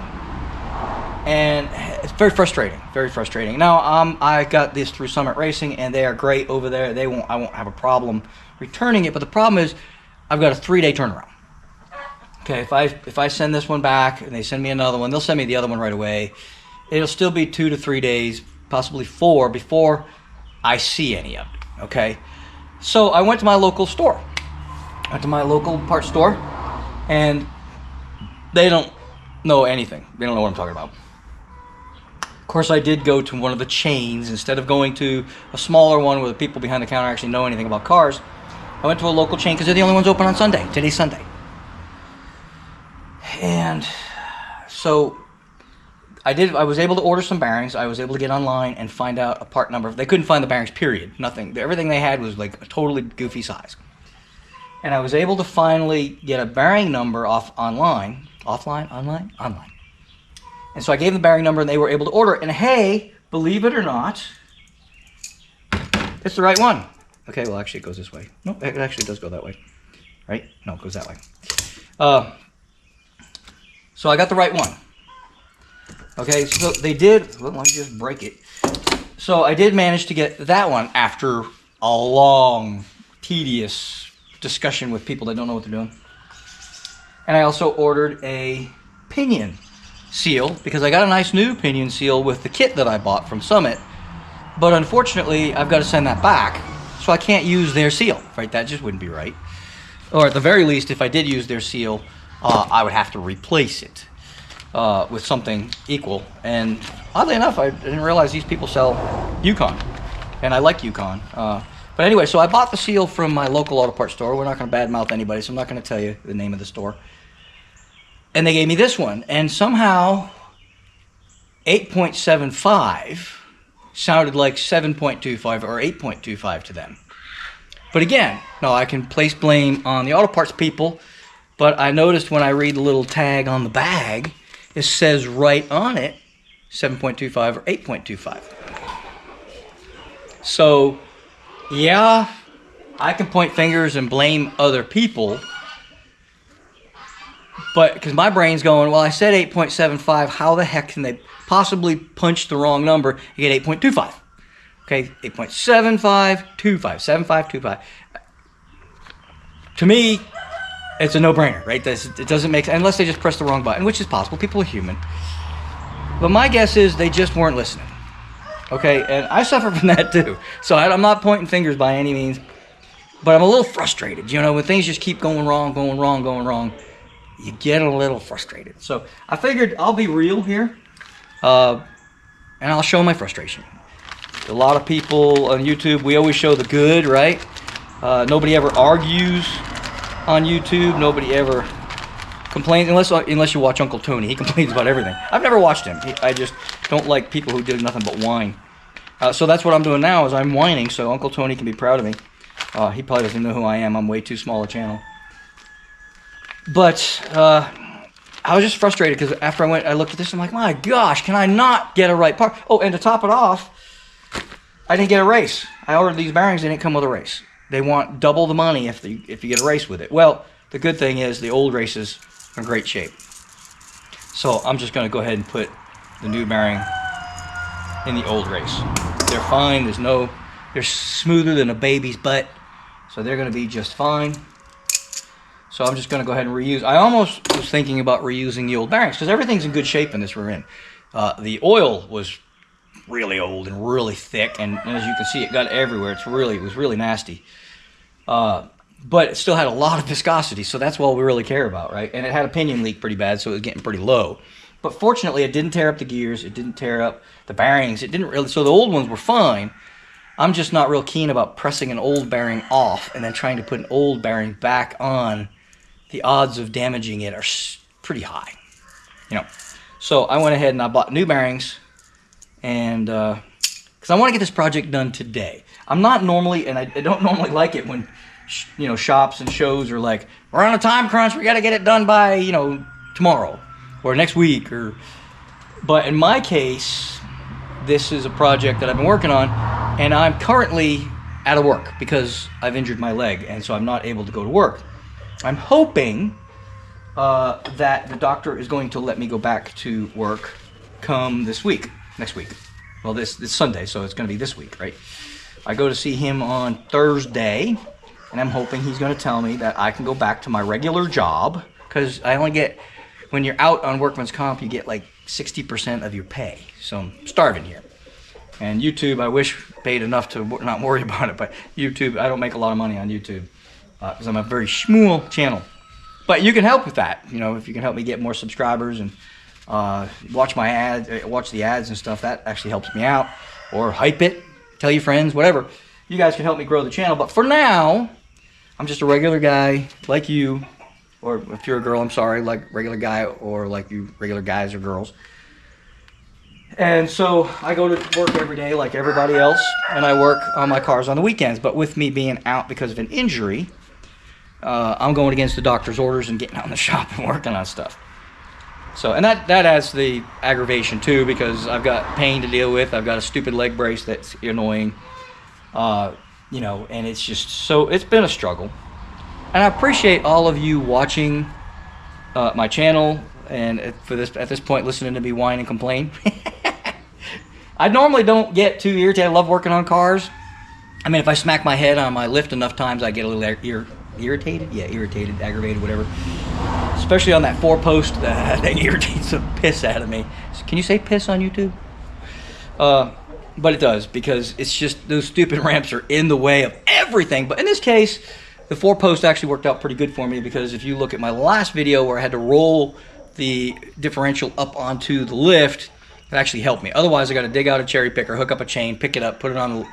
And it's very frustrating, very frustrating. Now, I got this through Summit Racing, and they are great over there. I won't have a problem returning it, but the problem is I've got a 3-day turnaround. Okay, if I send this one back and they send me another one, they'll send me the other one right away. It'll still be 2 to 3 days, possibly 4, before I see any of it, okay? So I went to my local store. I went to my local parts store, and they don't know anything. They don't know what I'm talking about. Of course, I did go to one of the chains. Instead of going to a smaller one where the people behind the counter actually know anything about cars, I went to a local chain because they're the only ones open on Sunday. Today's Sunday. And so I was able to order some bearings. I was able to get online and find out a part number. They couldn't find the bearings, period. Nothing. Everything they had was like a totally goofy size. And I was able to finally get a bearing number online. And so I gave the bearing number, and they were able to order it. And hey, believe it or not, it's the right one. Okay, well, actually, it goes this way. No, it actually does go that way. Right? No, it goes that way. So I got the right one. Okay, so they did, well, let me just break it. So I did manage to get that one after a long, tedious discussion with people that don't know what they're doing. And I also ordered a pinion seal, because I got a nice new pinion seal with the kit that I bought from Summit. But unfortunately, I've got to send that back, so I can't use their seal, right? That just wouldn't be right. Or at the very least, if I did use their seal, I would have to replace it with something equal. And oddly enough, I didn't realize these people sell Yukon, and I like Yukon. But anyway, so I bought the seal from my local auto parts store. We're not going to badmouth anybody, so I'm not going to tell you the name of the store. And they gave me this one, and somehow 8.75 sounded like 7.25 or 8.25 to them. But again, no, I can place blame on the auto parts people, but I noticed when I read the little tag on the bag, it says right on it 7.25 or 8.25. So, yeah, I can point fingers and blame other people, but because my brain's going, well, I said 8.75, how the heck can they possibly punch the wrong number and get 8.25? Okay, 8.75, 25, 75, 25. To me, it's a no-brainer, right? It doesn't make sense, unless they just press the wrong button, which is possible. People are human. But my guess is they just weren't listening. Okay, and I suffer from that too. So I'm not pointing fingers by any means, but I'm a little frustrated. You know, when things just keep going wrong, you get a little frustrated. So I figured I'll be real here, and I'll show my frustration. A lot of people on YouTube, we always show the good, right? Nobody ever argues on YouTube. Nobody ever complains, unless you watch Uncle Tony. He complains about everything. I've never watched him. I just don't like people who do nothing but whine. So that's what I'm doing now, is I'm whining so Uncle Tony can be proud of me. He probably doesn't know who I am. I'm way too small a channel. But I was just frustrated because after I looked at this, I'm like, my gosh, can I not get a right part? Oh, and to top it off, I didn't get a race. I ordered these bearings, they didn't come with a race. They want double the money if you get a race with it. Well, the good thing is the old races are in great shape. So I'm just going to go ahead and put the new bearing in the old race. They're fine. They're smoother than a baby's butt. So they're going to be just fine. So I'm just going to go ahead and reuse. I almost was thinking about reusing the old bearings because everything's in good shape in this we're in. The oil was really old and really thick, and as you can see, it got everywhere. It was really nasty. But it still had a lot of viscosity, so that's all we really care about, right? And it had a pinion leak pretty bad, so it was getting pretty low. But fortunately, it didn't tear up the gears. It didn't tear up the bearings. It didn't really. So the old ones were fine. I'm just not real keen about pressing an old bearing off and then trying to put an old bearing back on. The odds of damaging it are pretty high, you know. So I went ahead and I bought new bearings, and because I want to get this project done today. I'm not normally, and I don't normally like it when, you know, shops and shows are like, we're on a time crunch, we got to get it done by, you know, tomorrow or next week. But in my case, this is a project that I've been working on, and I'm currently out of work because I've injured my leg, and so I'm not able to go to work. I'm hoping that the doctor is going to let me go back to work come next week. Well, this Sunday, so it's going to be this week, right? I go to see him on Thursday, and I'm hoping he's going to tell me that I can go back to my regular job, because I only get, when you're out on workman's comp, you get like 60% of your pay. So I'm starving here. And YouTube, I wish paid enough to not worry about it, but YouTube, I don't make a lot of money on YouTube. Because I'm a very small channel. But you can help with that, you know, if you can help me get more subscribers and watch my ads, watch the ads and stuff, that actually helps me out. Or hype it, tell your friends, whatever. You guys can help me grow the channel. But for now, I'm just a regular guy like you, or if you're a girl, I'm sorry, like regular guy, or like you regular guys or girls. And so I go to work every day like everybody else, and I work on my cars on the weekends. But with me being out because of an injury, I'm going against the doctor's orders and getting out in the shop and working on stuff. So, and that adds the aggravation too, because I've got pain to deal with. I've got a stupid leg brace that's annoying, you know, and it's just so, it's been a struggle. And I appreciate all of you watching my channel, and at this point listening to me whine and complain. I normally don't get too irritated. I love working on cars. I mean, if I smack my head on my lift enough times, I get a little irritated. Yeah, irritated, aggravated, whatever. Especially on that 4-post, that irritates the piss out of me. Can you say piss on YouTube? But it does, because it's just those stupid ramps are in the way of everything. But in this case, the 4-post actually worked out pretty good for me, because if you look at my last video where I had to roll the differential up onto the lift, it actually helped me. Otherwise, I got to dig out a cherry picker, hook up a chain, pick it up, put it on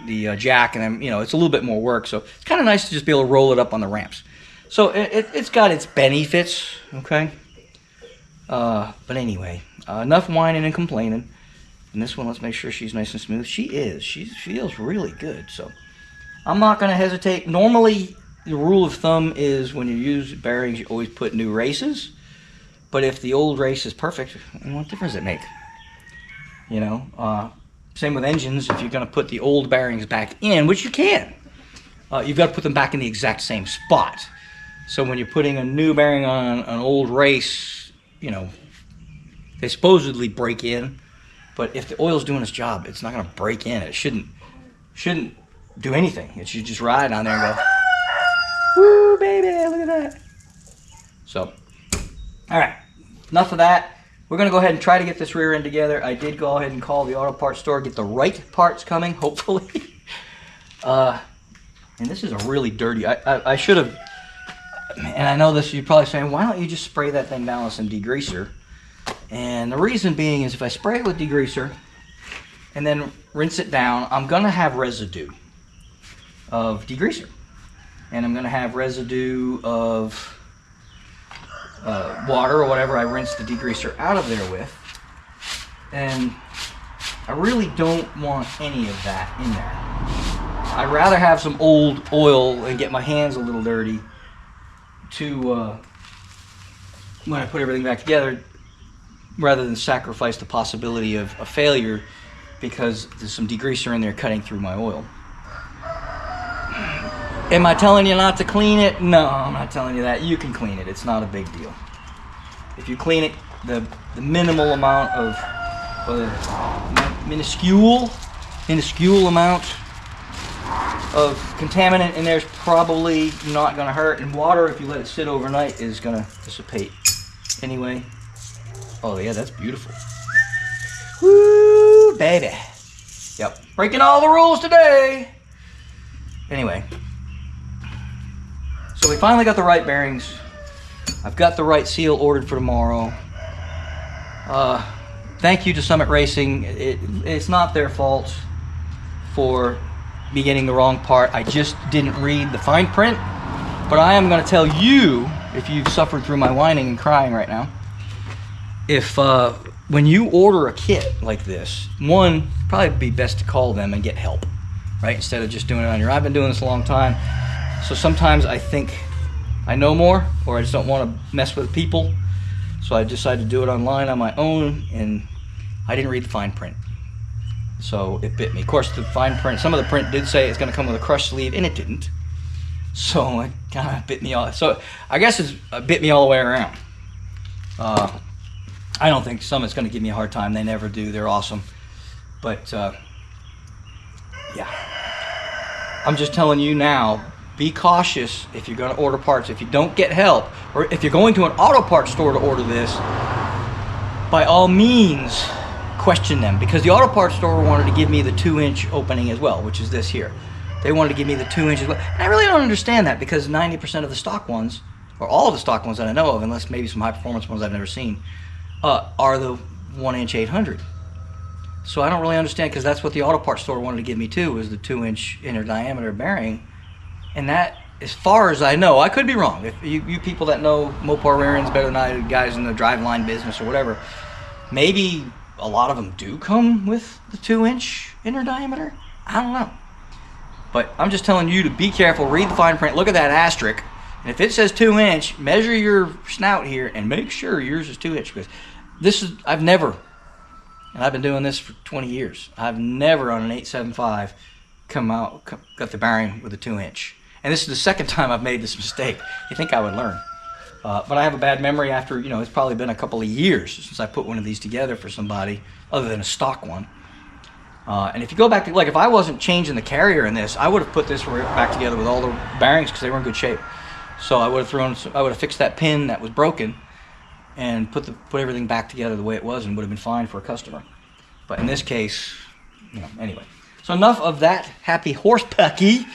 the jack, and then, you know, it's a little bit more work. So it's kind of nice to just be able to roll it up on the ramps. So it's got its benefits, okay? But anyway, enough whining and complaining. And this one, let's make sure she's nice and smooth. She is. She feels really good. So I'm not going to hesitate. Normally, the rule of thumb is when you use bearings, you always put new races. But if the old race is perfect, what difference does it make? You know, same with engines. If you're going to put the old bearings back in, which you can, you've got to put them back in the exact same spot. So when you're putting a new bearing on an old race, you know, they supposedly break in. But if the oil's doing its job, it's not going to break in. It shouldn't do anything. It should just ride on there and go, woo, baby, look at that. So, all right. Enough of that. We're going to go ahead and try to get this rear end together. I did go ahead and call the auto parts store, get the right parts coming, hopefully. And this is a really dirty, I should have, and I know this, you're probably saying, why don't you just spray that thing down with some degreaser? And the reason being is if I spray it with degreaser and then rinse it down, I'm going to have residue of degreaser. and I'm going to have residue of water or whatever I rinse the degreaser out of there with. And I really don't want any of that in there. I'd rather have some old oil and get my hands a little dirty to when I put everything back together, rather than sacrifice the possibility of a failure because there's some degreaser in there cutting through my oil. Am I telling you not to clean it? No, I'm not telling you that. You can clean it. It's not a big deal. If you clean it, the minimal amount of minuscule amount of contaminant in there is probably not going to hurt. And water, if you let it sit overnight, is going to dissipate anyway. Oh yeah, that's beautiful. Woo, baby. Yep, breaking all the rules today. Anyway, so we finally got the right bearings. I've got the right seal ordered for tomorrow. Thank you to Summit Racing. It's not their fault for me getting the wrong part. I just didn't read the fine print. But I am going to tell you, if you've suffered through my whining and crying right now, if when you order a kit like this, one, probably be best to call them and get help, right? Instead of just doing it on your own. I've been doing this a long time, so sometimes I think I know more, or I just don't want to mess with people. So I decided to do it online on my own, and I didn't read the fine print. So it bit me. Of course, the fine print, some of the print did say it's going to come with a crushed sleeve, and it didn't. So it kind of bit me all. So I guess it's bit me all the way around. I don't think Summit's going to give me a hard time. They never do. They're awesome. But yeah, I'm just telling you now, be cautious if you're going to order parts. If you don't get help, or if you're going to an auto parts store to order this, by all means question them, because the auto parts store wanted to give me the 2-inch opening as well, which is this here. They wanted to give me the 2 inches. And I really don't understand that, because 90% of the stock ones, or all of the stock ones that I know of, unless maybe some high performance ones I've never seen, are the 1-inch 800. So I don't really understand, because that's what the auto parts store wanted to give me too, was the 2-inch inner diameter bearing. And that, as far as I know, I could be wrong. If you people that know Mopar bearings better than I do, guys in the driveline business or whatever, maybe a lot of them do come with the 2-inch inner diameter. I don't know. But I'm just telling you to be careful, read the fine print, look at that asterisk, and if it says 2-inch, measure your snout here and make sure yours is 2-inch, because this is, I've never, and I've been doing this for 20 years, I've never on an 875 got the bearing with a 2-inch. And this is the second time I've made this mistake. You think I would learn. But I have a bad memory after, you know, it's probably been a couple of years since I put one of these together for somebody, other than a stock one. And if you go back to, like, if I wasn't changing the carrier in this, I would have put this back together with all the bearings, because they were in good shape. So I would have fixed that pin that was broken and put everything back together the way it was, and would have been fine for a customer. But in this case, you know, anyway. So enough of that happy horse pucky.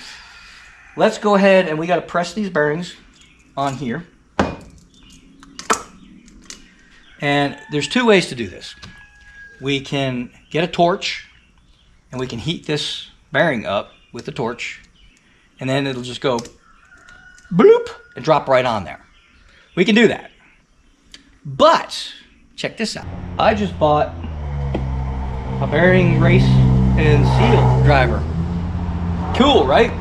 Let's go ahead, and we got to press these bearings on here. And there's two ways to do this. We can get a torch, and we can heat this bearing up with the torch, and then it'll just go bloop and drop right on there. We can do that. But check this out. I just bought a bearing race and seal driver. Cool, right?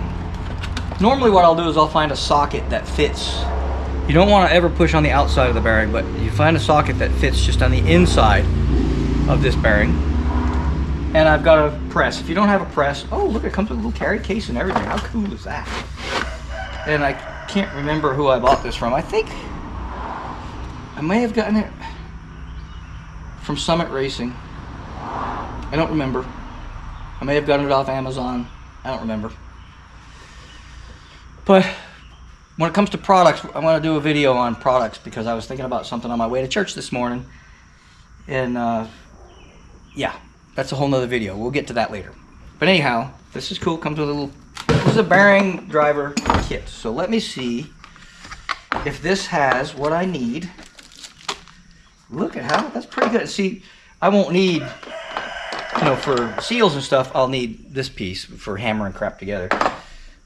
Normally what I'll do is I'll find a socket that fits. You don't want to ever push on the outside of the bearing, but you find a socket that fits just on the inside of this bearing. And I've got a press. If you don't have a press, oh look, it comes with a little carry case and everything. How cool is that? And I can't remember who I bought this from. I think I may have gotten it from Summit Racing. I don't remember. I may have gotten it off Amazon. I don't remember. But when it comes to products, I want to do a video on products, because I was thinking about something on my way to church this morning. And yeah, that's a whole nother video. We'll get to that later. But anyhow, this is cool. Comes with a little, this is a bearing driver kit. So let me see if this has what I need. Look at how, that's pretty good. See, I won't need, you know, for seals and stuff, I'll need this piece for hammering crap together.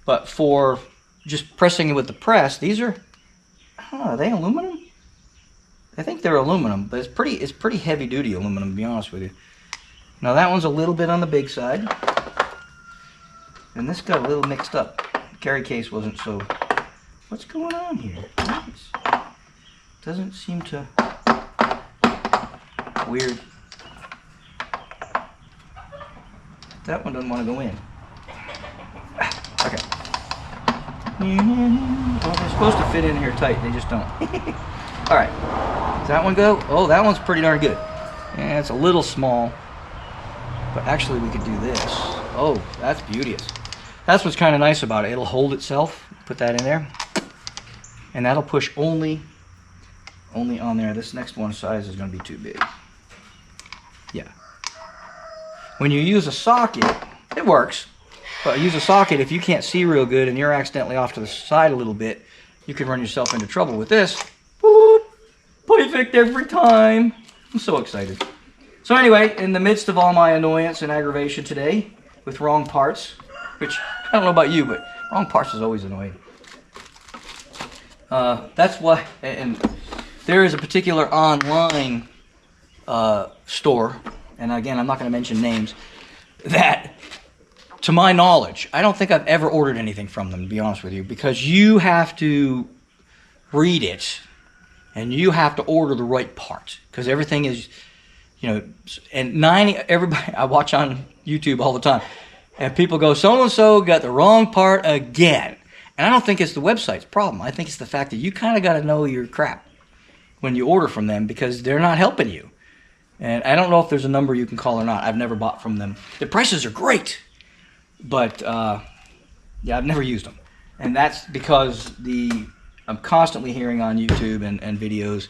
But for just pressing it with the press. These are, I don't know, are they aluminum? I think they're aluminum, but it's pretty heavy duty aluminum, to be honest with you. Now that one's a little bit on the big side. And this got a little mixed up. The carry case wasn't so... What's going on here? Doesn't seem to... Weird. That one doesn't want to go in. Okay. Well, they're supposed to fit in here tight. They just don't. Alright. Does that one go? Oh, that one's pretty darn good. Yeah, it's a little small. But actually we could do this. Oh, that's beauteous. That's what's kind of nice about it. It'll hold itself. Put that in there. And that'll push only on there. This next one size is going to be too big. Yeah. When you use a socket, it works. But use a socket, if you can't see real good and you're accidentally off to the side a little bit, you can run yourself into trouble with this. Boop, perfect every time. I'm so excited. So anyway, in the midst of all my annoyance and aggravation today with wrong parts, which I don't know about you, but wrong parts is always annoying. That's why, and there is a particular online store, and again, I'm not going to mention names, that, to my knowledge, I don't think I've ever ordered anything from them, to be honest with you, because you have to read it, and you have to order the right part, because everything is, you know, and everybody, I watch on YouTube all the time, and people go, so-and-so got the wrong part again. And I don't think it's the website's problem. I think it's the fact that you kind of got to know your crap when you order from them, because they're not helping you. And I don't know if there's a number you can call or not. I've never bought from them. The prices are great, but yeah, I've never used them. And that's because I'm constantly hearing on YouTube and videos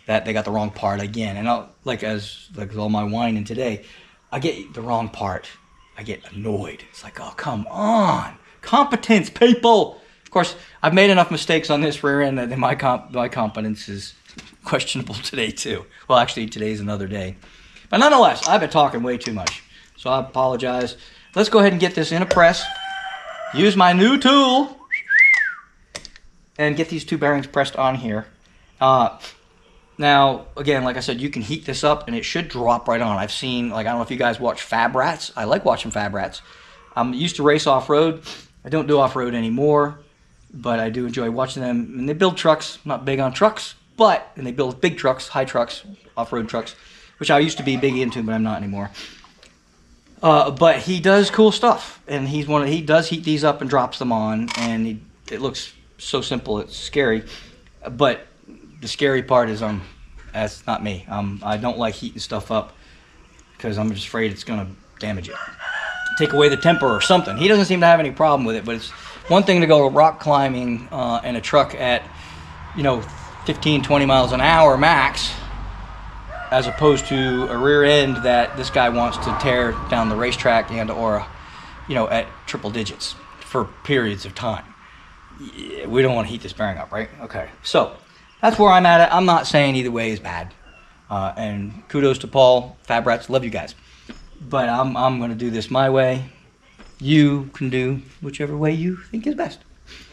that they got the wrong part again. And like all my whining today, I get the wrong part. I get annoyed. It's like, oh, come on. Competence, people. Of course, I've made enough mistakes on this rear end that my competence is questionable today too. Well, actually, today's another day. But nonetheless, I've been talking way too much, so I apologize. Let's go ahead and get this in a press. Use my new tool and get these two bearings pressed on here. Now, again, like I said, you can heat this up and it should drop right on. I've seen, like, I don't know if you guys watch Fab Rats. I like watching Fab Rats. I used to race off-road. I don't do off-road anymore, but I do enjoy watching them. And they build trucks. I'm not big on trucks, and they build big trucks, high trucks, off-road trucks, which I used to be big into, but I'm not anymore. But he does cool stuff, and he does heat these up and drops them on, and it looks so simple, it's scary. But the scary part is that's not me. I don't like heating stuff up because I'm just afraid it's going to damage it. Take away the temper or something. He doesn't seem to have any problem with it, but it's one thing to go rock climbing in a truck at, 15, 20 miles an hour max, as opposed to a rear end that this guy wants to tear down the racetrack or at triple digits for periods of time. We don't want to heat this bearing up, right? Okay, so that's where I'm at. I'm not saying either way is bad. And kudos to Paul, Fab Rats, love you guys. But I'm going to do this my way. You can do whichever way you think is best.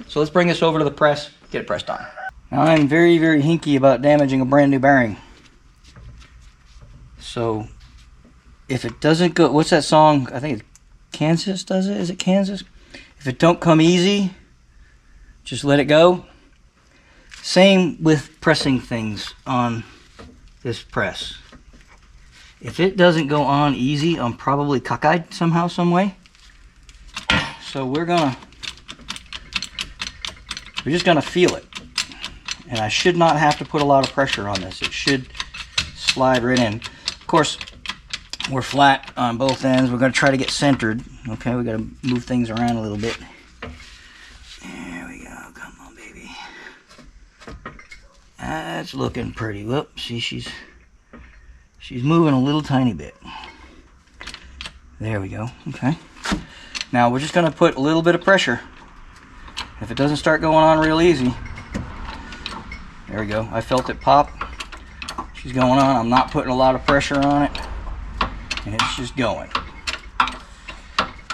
So let's bring this over to the press, get it pressed on. Now I'm very, very hinky about damaging a brand new bearing. So if it doesn't go, what's that song? I think it's Kansas does it? Is it Kansas? If it don't come easy, just let it go. Same with pressing things on this press. If it doesn't go on easy, I'm probably cockeyed somehow, some way. So we're just gonna feel it. And I should not have to put a lot of pressure on this. It should slide right in. Of course, we're flat on both ends. We're gonna try to get centered. Okay, we gotta move things around a little bit. There we go, come on, baby. That's looking pretty. Whoop, see, she's moving a little tiny bit. There we go. Okay. Now we're just going to put a little bit of pressure. If it doesn't start going on real easy, there we go. I felt it pop. She's going on. I'm not putting a lot of pressure on it, and it's just going.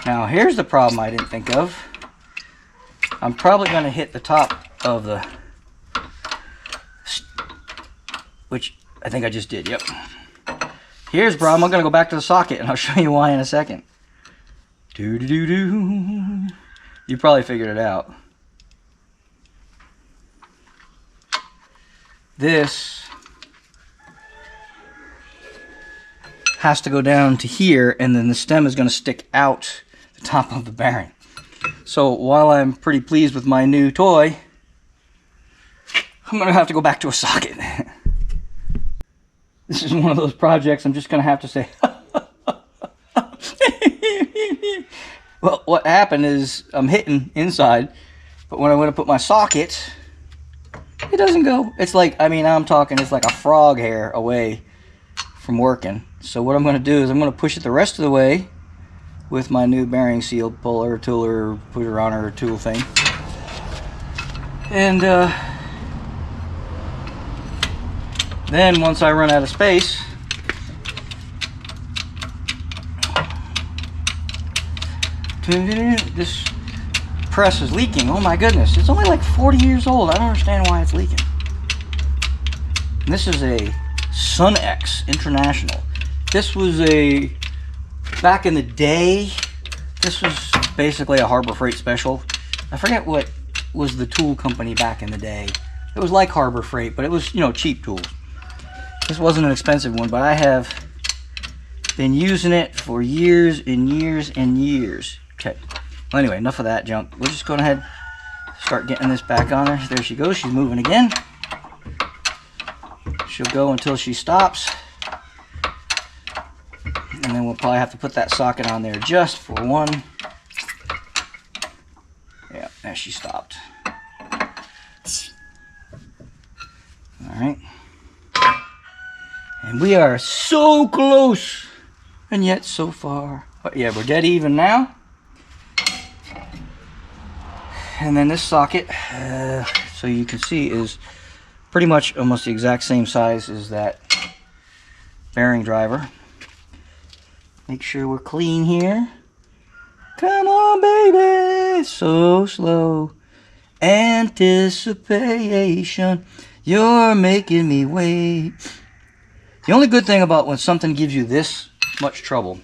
Now here's the problem I didn't think of. I'm probably going to hit the top of the, which I think I just did, yep. Here's bro, I'm going to go back to the socket and I'll show you why in a second. Do-do-do-do. You probably figured it out. This has to go down to here, and then the stem is going to stick out the top of the bearing. So while I'm pretty pleased with my new toy, I'm going to have to go back to a socket. This is one of those projects I'm just going to have to say. Well, what happened is I'm hitting inside, but when I want to put my socket, it doesn't go. It's like, I mean, I'm talking, it's like a frog hair away from working. So what I'm going to do is I'm going to push it the rest of the way with my new bearing seal puller, tooler, putter on tool thing. And then once I run out of space, this press is leaking. Oh my goodness, it's only like 40 years old. I don't understand why it's leaking. And this is a SunX International. This was a, back in the day, this was basically a Harbor Freight special. I forget what was the tool company back in the day. It was like Harbor Freight, but it was, you know, cheap tools. This wasn't an expensive one, but I have been using it for years and years and years. Okay, well, anyway, enough of that junk. We're just going ahead and start getting this back on her. There she goes. She's moving again. She'll go until she stops. And then we'll probably have to put that socket on there just for one. Yeah, there she stopped. Alright. And we are so close, and yet so far. But yeah, we're dead even now. And then this socket, so you can see, is pretty much almost the exact same size as that bearing driver. Make sure we're clean here. Come on, baby. So slow. Anticipation. You're making me wait. The only good thing about when something gives you this much trouble,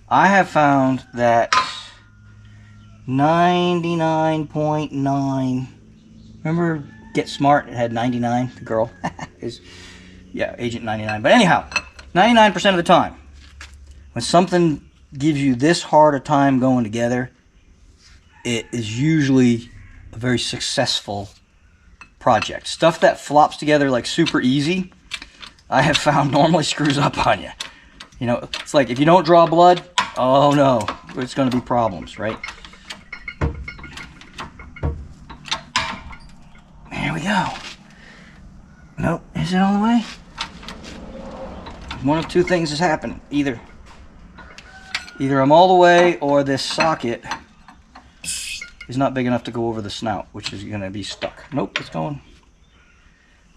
I have found that 99.9, remember Get Smart? It had 99, the girl. Is, yeah, Agent 99. But anyhow, 99% of the time, when something gives you this hard a time going together, it is usually a very successful project. Stuff that flops together like super easy, I have found normally screws up on you. You know, it's like if you don't draw blood, oh no, it's going to be problems, right? There we go. Nope, is it all the way? One of two things has happened. Either I'm all the way, or this socket is not big enough to go over the snout, which is going to be stuck. Nope, it's going.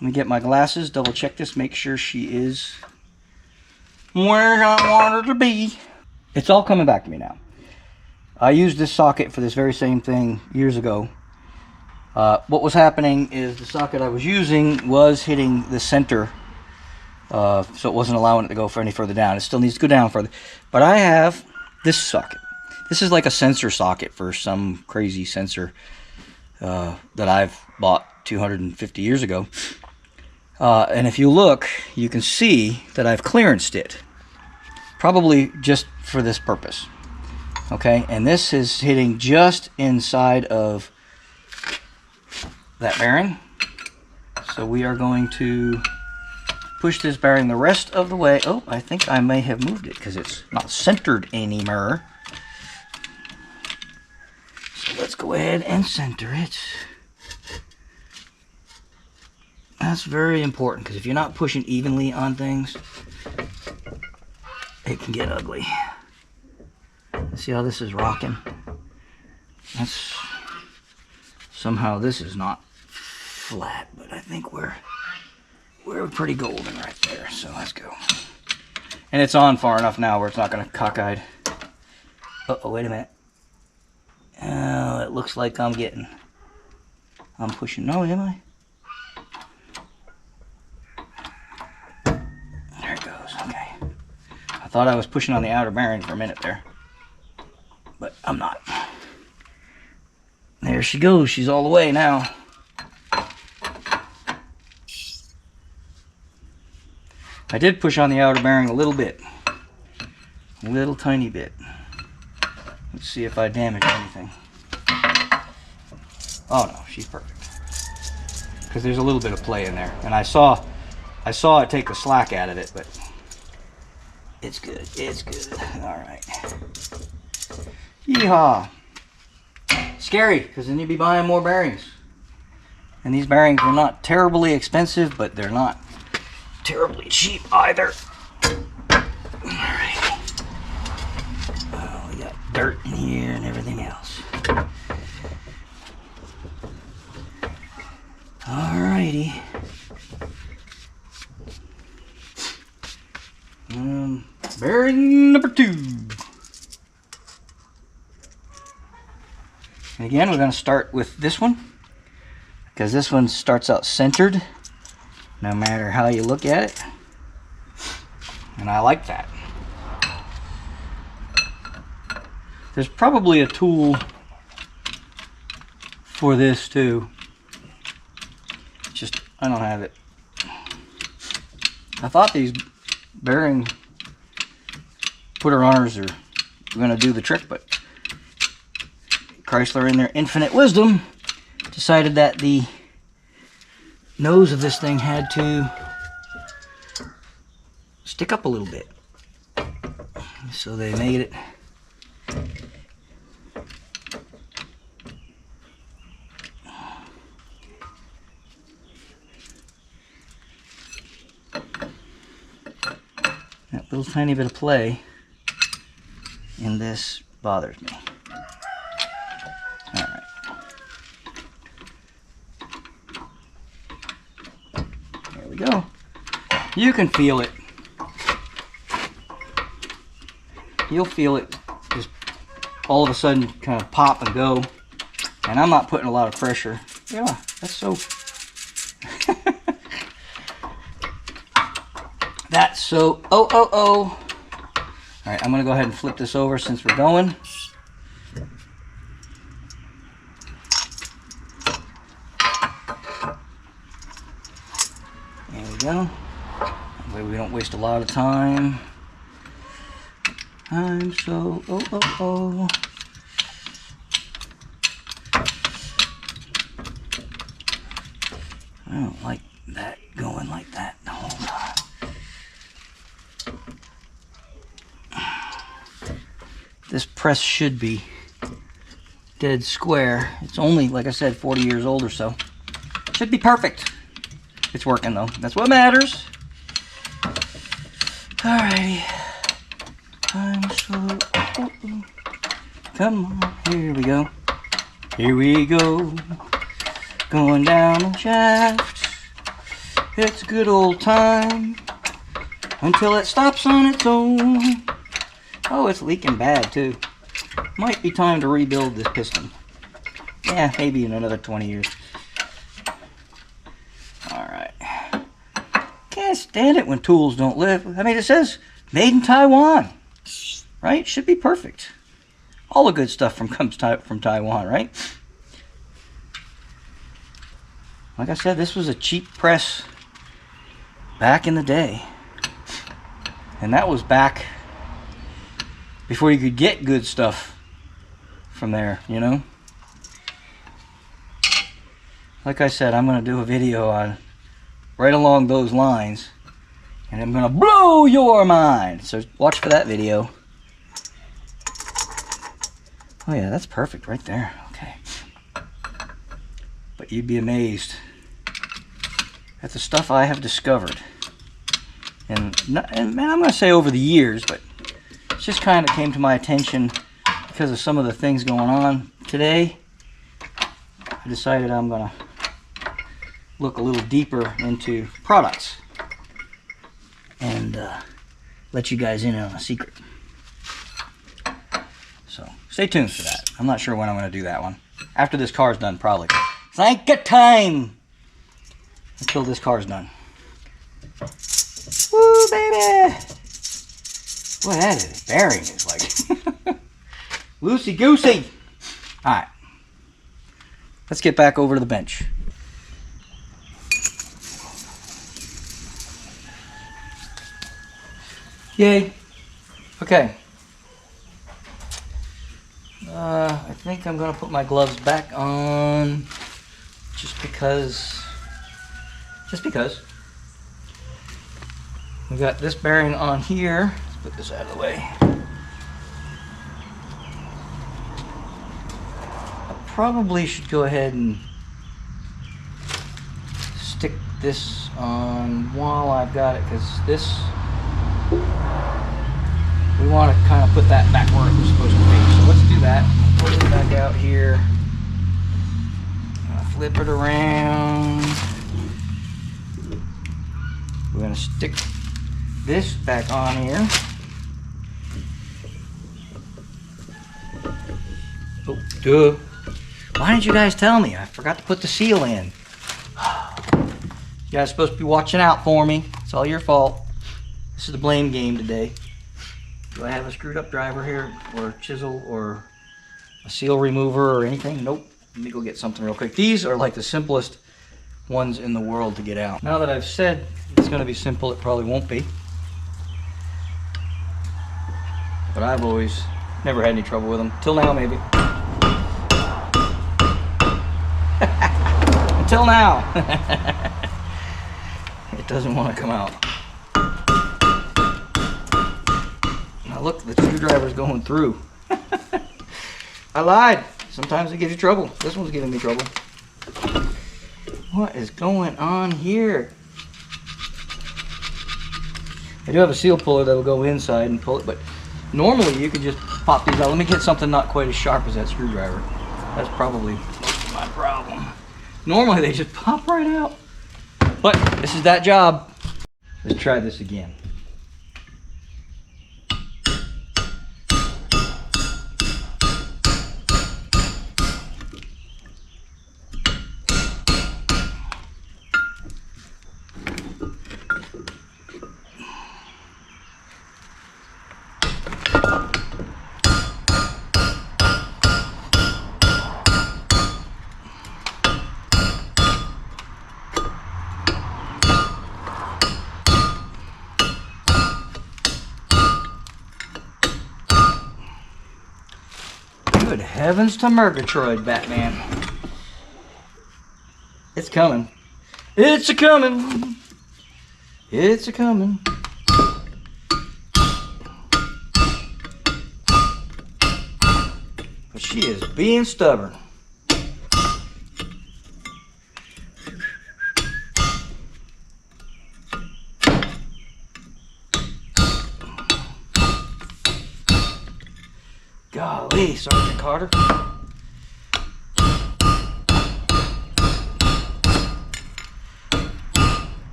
Let me get my glasses, double check this, make sure she is where I want her to be. It's all coming back to me now. I used this socket for this very same thing years ago. What was happening is the socket I was using was hitting the center, so it wasn't allowing it to go for any further down. It still needs to go down further. But I have this socket. This is like a sensor socket for some crazy sensor that I've bought 250 years ago. And if you look, you can see that I've clearanced it. Probably just for this purpose. Okay, and this is hitting just inside of that bearing. So we are going to push this bearing the rest of the way. Oh, I think I may have moved it because it's not centered anymore. So let's go ahead and center it. That's very important, because if you're not pushing evenly on things, it can get ugly. See how this is rocking? That's somehow this is not flat, but I think we're pretty golden right there. So let's go. And it's on far enough now where it's not going to cockeyed. Uh-oh, wait a minute. Oh, it looks like I'm pushing. No, am I? There it goes. Okay. I thought I was pushing on the outer bearing for a minute there, but I'm not. There she goes. She's all the way now. I did push on the outer bearing a little bit. A little tiny bit. Let's see if I damage anything. Oh no, she's perfect. Because there's a little bit of play in there. And I saw it take the slack out of it, but it's good. It's good. Alright. Yeehaw. Scary, because then you'd be buying more bearings. And these bearings are not terribly expensive, but they're not terribly cheap either. Alright. Oh, we got dirt in here and everything else. Alrighty. Bearing number 2. And again, we're going to start with this one, because this one starts out centered no matter how you look at it, and I like that. There's probably a tool for this too, just I don't have it. I thought these bearing putter runners are going to do the trick, but Chrysler, in their infinite wisdom, decided that the nose of this thing had to stick up a little bit. So they made it that little tiny bit of play in this bothers me. Alright. There we go. You can feel it. You'll feel it just all of a sudden kind of pop and go. And I'm not putting a lot of pressure. Yeah, that's so... That's so... Oh. Alright, I'm going to go ahead and flip this over since we're going. There we go. That way we don't waste a lot of time. I'm so... Oh. I don't like that going like that the whole time. This press should be dead square. It's only, like I said, 40 years old or so. Should be perfect. It's working though. That's what matters. Alrighty. I'm so... Come on. Here we go. Here we go. Going down the shaft. It's a good old time. Until it stops on its own. Oh, it's leaking bad too. Might be time to rebuild this piston. Yeah, maybe in another 20 years. Alright. Can't stand it when tools don't live. I mean, it says made in Taiwan. Right? Should be perfect. All the good stuff comes from Taiwan, right? Like I said, this was a cheap press back in the day. And that was back before you could get good stuff from there, you know? Like I said, I'm going to do a video on right along those lines, and I'm going to blow your mind. So watch for that video. Oh yeah, that's perfect right there. Okay. But you'd be amazed at the stuff I have discovered. And man, I'm going to say over the years, but it just kind of came to my attention because of some of the things going on today. I decided I'm going to look a little deeper into products and let you guys in on a secret. So stay tuned for that. I'm not sure when I'm going to do that one. After this car's done, probably. Thank you, time! Until this car's done. Woo, baby! Boy, that is, bearing is like loosey-goosey. Alright. Let's get back over to the bench. Yay. Okay. I think I'm going to put my gloves back on just because. We got this bearing on here. Let's put this out of the way. I probably should go ahead and stick this on while I've got it, because this, we want to kind of put that back where it was supposed to be. So let's do that. Put it back out here. Flip it around. We're going to stick this back on here. Oh, duh. Why didn't you guys tell me? I forgot to put the seal in. You guys are supposed to be watching out for me. It's all your fault. This is the blame game today. Do I have a screwed up driver here, or a chisel, or a seal remover, or anything? Nope. Let me go get something real quick. These are like the simplest ones in the world to get out. Now that I've said it's going to be simple, it probably won't be. But I've always never had any trouble with them. Till now, maybe. Until now. It doesn't want to come out. Now look, the screwdriver's going through. I lied. Sometimes it gives you trouble. This one's giving me trouble. What is going on here? I do have a seal puller that will go inside and pull it, but normally you can just pop these out. Let me get something not quite as sharp as that screwdriver. That's probably most of my problem. Normally they just pop right out. But this is that job. Let's try this again. Good heavens to Murgatroyd, Batman. It's coming. It's a coming. It's a coming. But she is being stubborn. Golly, Sergeant Carter.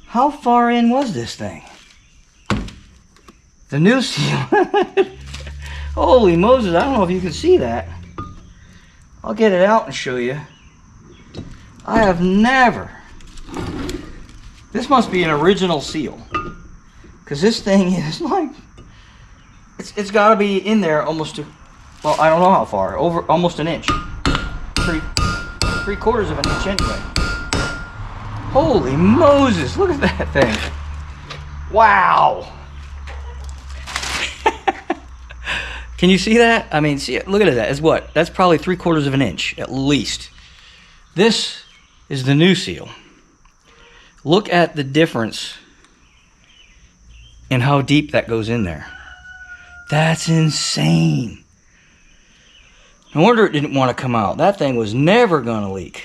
How far in was this thing? The new seal. Holy Moses, I don't know if you can see that. I'll get it out and show you. I have never. This must be an original seal, because this thing is like, it's got to be in there almost to, well, I don't know how far, over almost an inch, three quarters of an inch anyway. Holy Moses, look at that thing. Wow. Can you see that? I mean, see, look at that. It's what? That's probably 3/4 of an inch at least. This is the new seal. Look at the difference in how deep that goes in there. That's insane. No wonder it didn't want to come out. That thing was never going to leak.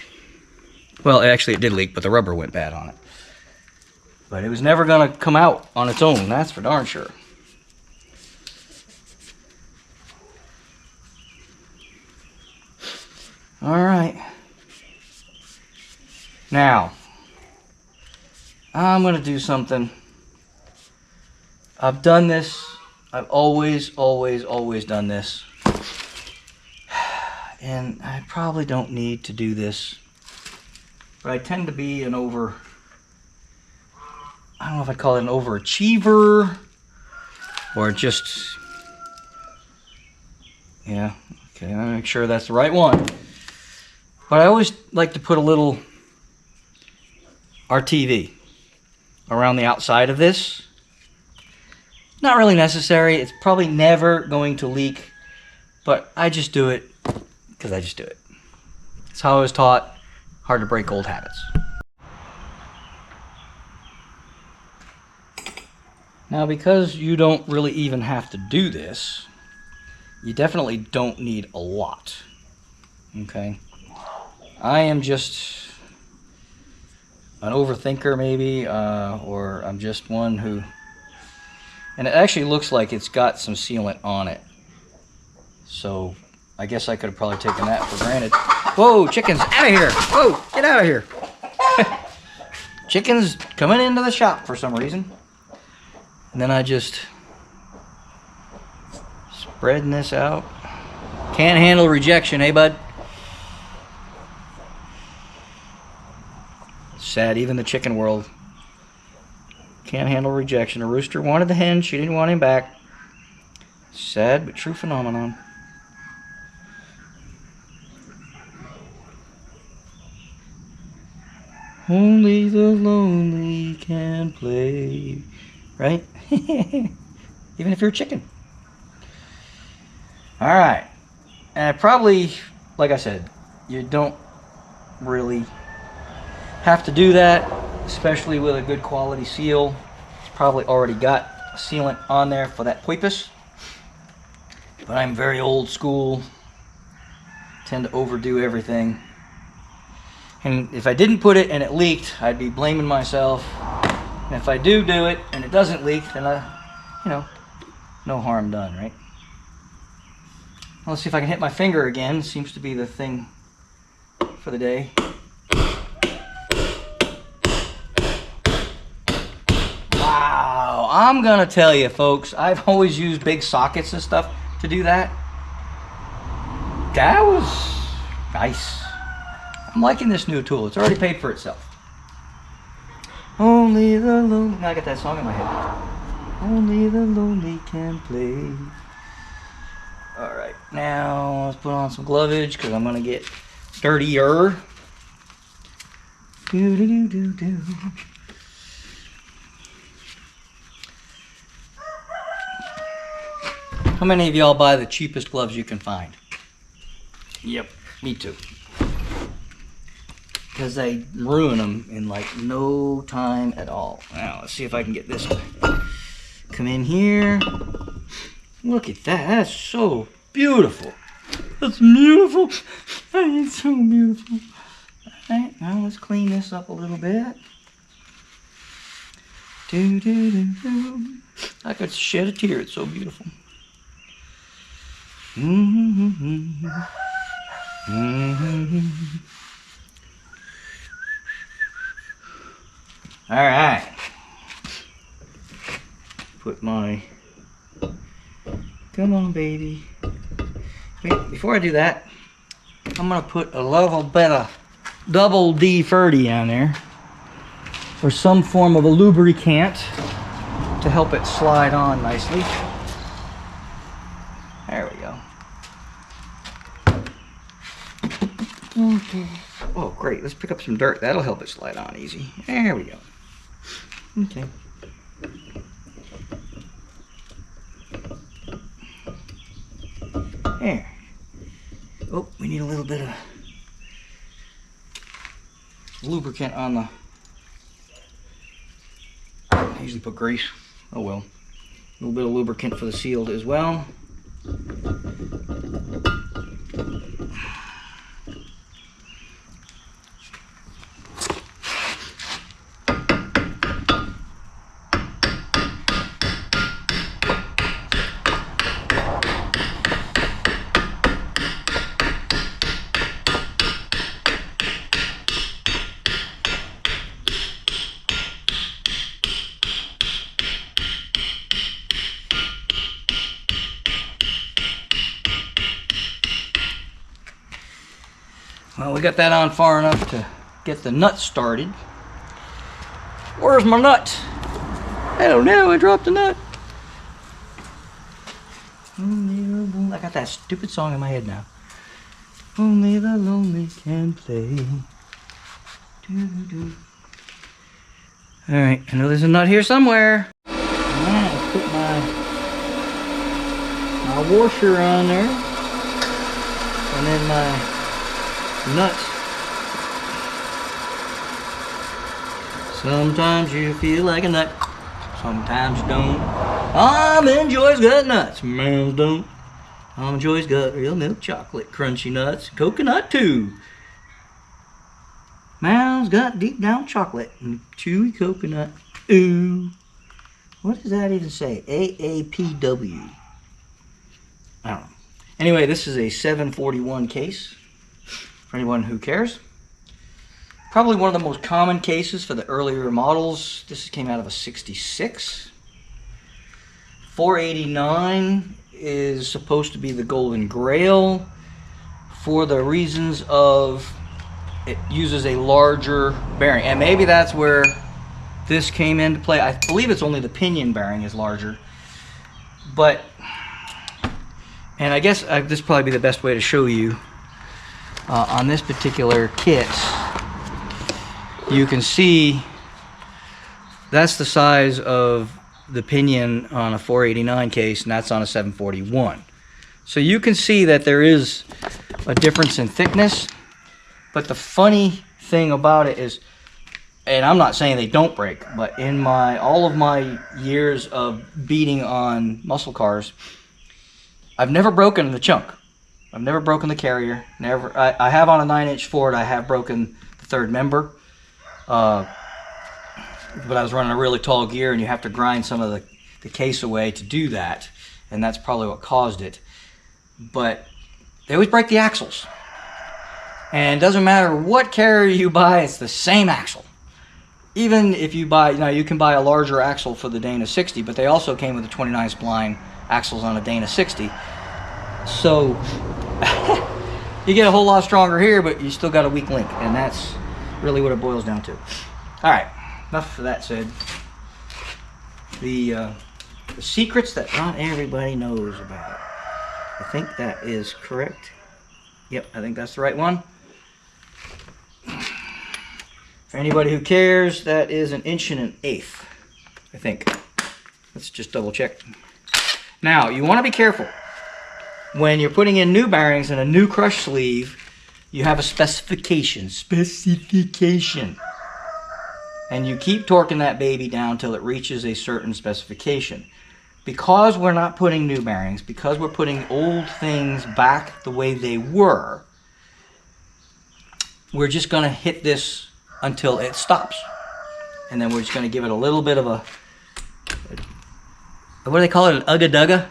Well, actually it did leak, but the rubber went bad on it. But it was never going to come out on its own, that's for darn sure. All right. Now, I'm going to do something I've done this. I've always done this. And I probably don't need to do this. But I tend to be an I don't know if I'd call it an overachiever. Or just, yeah, okay, I'm gonna make sure that's the right one. But I always like to put a little RTV around the outside of this. Not really necessary. It's probably never going to leak, but I just do it because I just do it. It's how I was taught. Hard to break old habits. Now, because you don't really even have to do this, you definitely don't need a lot. Okay? I am just an overthinker maybe, or I'm just one who, and it actually looks like it's got some sealant on it. So I guess I could have probably taken that for granted. Whoa, chickens, out of here. Whoa, get out of here. Chickens coming into the shop for some reason. And then I just spreading this out. Can't handle rejection, hey bud? Sad, even the chicken world can't handle rejection. A rooster wanted the hen, she didn't want him back. Sad but true phenomenon. Only the lonely can play. Right? Even if you're a chicken. Alright. And probably, like I said, you don't really have to do that, especially with a good quality seal. It's probably already got a sealant on there for that purpose. But I'm very old school. Tend to overdo everything. And if I didn't put it and it leaked, I'd be blaming myself. And if I do it and it doesn't leak, then no harm done, right? Let's see if I can hit my finger again. Seems to be the thing for the day. Wow, I'm gonna tell you folks, I've always used big sockets and stuff to do that. That was nice. I'm liking this new tool. It's already paid for itself. Only the lonely... Now I got that song in my head. Only the lonely can play. Alright, now let's put on some glovage because I'm going to get dirtier. Do-do-do-do-do. How many of y'all buy the cheapest gloves you can find? Yep, me too. Because they ruin them in like no time at all. Now let's see if I can get this to come in here. Look at that, that's so beautiful. That's beautiful. That is so beautiful. Alright, now let's clean this up a little bit. Do, do, do, do. I could shed a tear, it's so beautiful. Mm-hmm. Mm-hmm. Alright. Put my... Come on, baby. Wait, before I do that, I'm going to put a little bit of double D30 on there. Or some form of a lubricant to help it slide on nicely. There we go. Okay. Oh, great. Let's pick up some dirt. That'll help it slide on easy. There we go. Okay. There. Oh, we need a little bit of lubricant on the... I usually put grease. Oh well. A little bit of lubricant for the sealed as well. Well, we got that on far enough to get the nut started. Where's my nut? I don't know, I dropped the nut. I got that stupid song in my head now. Only the lonely can play. Alright, I know there's a nut here somewhere. I'll put my washer on there. And then my nuts. Sometimes you feel like a nut. Sometimes you don't. Almond Joy's got nuts. Mounds don't. Almond Joy's got real milk chocolate, crunchy nuts, coconut too. Mounds got deep down chocolate and chewy coconut. Ooh. What does that even say? AAPW. I don't know. Anyway, this is a 741 case for anyone who cares. Probably one of the most common cases for the earlier models. This came out of a 66. 489 is supposed to be the golden grail for the reasons of it uses a larger bearing. And maybe that's where this came into play. I believe it's only the pinion bearing is larger. But, and I guess this would probably be the best way to show you on this particular kit. You can see that's the size of the pinion on a 489 case, and that's on a 741. So you can see that there is a difference in thickness. But the funny thing about it is, and I'm not saying they don't break, but in all of my years of beating on muscle cars, I've never broken the chunk. I've never broken the carrier. Never. I have on a 9-inch Ford. I have broken the third member. But I was running a really tall gear, and you have to grind some of the case away to do that, and that's probably what caused it. But they always break the axles. And it doesn't matter what carrier you buy, it's the same axle. Even if you buy, you can buy a larger axle for the Dana 60, but they also came with the 29 spline axles on a Dana 60. So you get a whole lot stronger here, but you still got a weak link, and that's really what it boils down to. All right, enough of that said. The secrets that not everybody knows about. I think that is correct. Yep, I think that's the right one. For anybody who cares, that is 1 1/8 inches, I think. Let's just double check. Now, you want to be careful. When you're putting in new bearings and a new crush sleeve, you have a specification. And you keep torquing that baby down till it reaches a certain specification. Because we're not putting new bearings, because we're putting old things back the way they were, we're just going to hit this until it stops. And then we're just going to give it a little bit of a, what do they call it, an ugga-dugga?